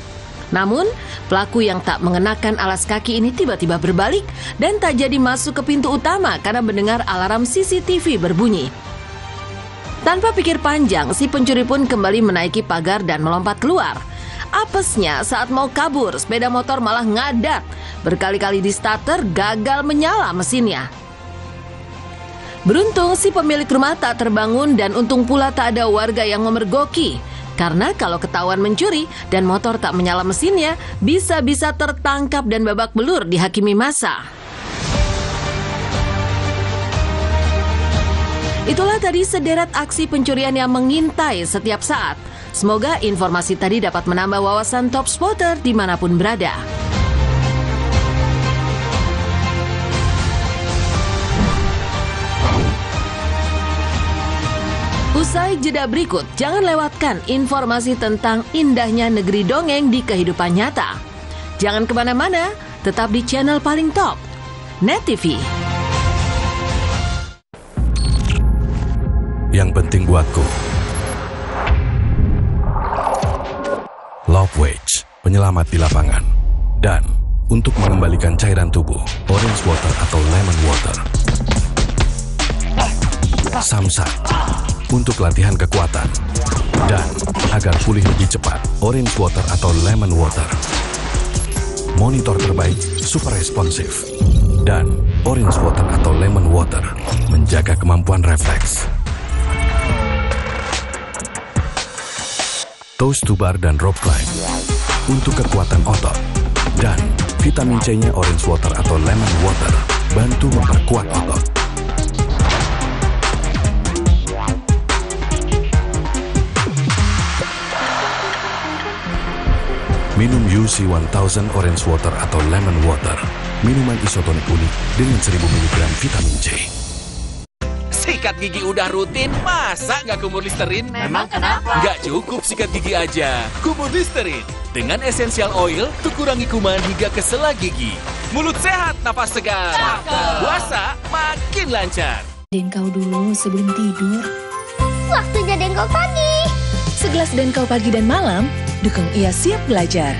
Namun, pelaku yang tak mengenakan alas kaki ini tiba-tiba berbalik dan tak jadi masuk ke pintu utama karena mendengar alarm CCTV berbunyi. Tanpa pikir panjang, si pencuri pun kembali menaiki pagar dan melompat keluar. Apesnya saat mau kabur, sepeda motor malah ngadat. Berkali-kali di starter, gagal menyala mesinnya. Beruntung si pemilik rumah tak terbangun dan untung pula tak ada warga yang memergoki. Karena kalau ketahuan mencuri dan motor tak menyala mesinnya, bisa-bisa tertangkap dan babak belur dihakimi massa. Itulah tadi sederet aksi pencurian yang mengintai setiap saat. Semoga informasi tadi dapat menambah wawasan top spotter dimanapun berada. Usai jeda berikut, jangan lewatkan informasi tentang indahnya negeri dongeng di kehidupan nyata. Jangan kemana-mana, tetap di channel paling top, Net TV. Yang penting buatku, Love Wage, penyelamat di lapangan. Dan untuk mengembalikan cairan tubuh, Orange Water atau Lemon Water. Samsat, untuk latihan kekuatan. Dan agar pulih lebih cepat, Orange Water atau Lemon Water. Monitor terbaik super responsif. Dan Orange Water atau Lemon Water menjaga kemampuan refleks. Toast to bar dan rope climb untuk kekuatan otot. Dan vitamin C-nya Orange Water atau Lemon Water bantu memperkuat otot. Minum UC 1000 Orange Water atau Lemon Water. Minuman isotonik unik dengan 1000 mg vitamin C. Sikat gigi udah rutin, masa nggak kumur Listerin? Memang kenapa? Nggak cukup sikat gigi aja. Kumur Listerin dengan essential oil untuk kurangi kuman hingga ke sela gigi. Mulut sehat, napas segar. Puasa makin lancar. Denkau dulu sebelum tidur. Waktunya Denkau pagi. Segelas Denkau pagi dan malam, dukung ia siap belajar.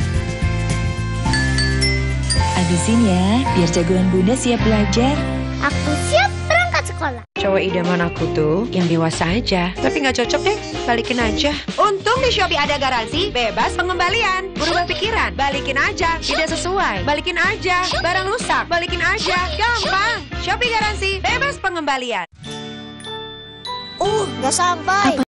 Habisin ya, biar jagoan Bunda siap belajar. Aku siap berangkat sekolah. Cowok idaman aku tuh yang dewasa aja. Tapi nggak cocok deh, balikin aja. Untung di Shopee ada garansi, bebas pengembalian. Berubah pikiran, balikin aja. Tidak sesuai, balikin aja. Barang rusak, balikin aja. Gampang. Shopee garansi, bebas pengembalian. Nggak sampai.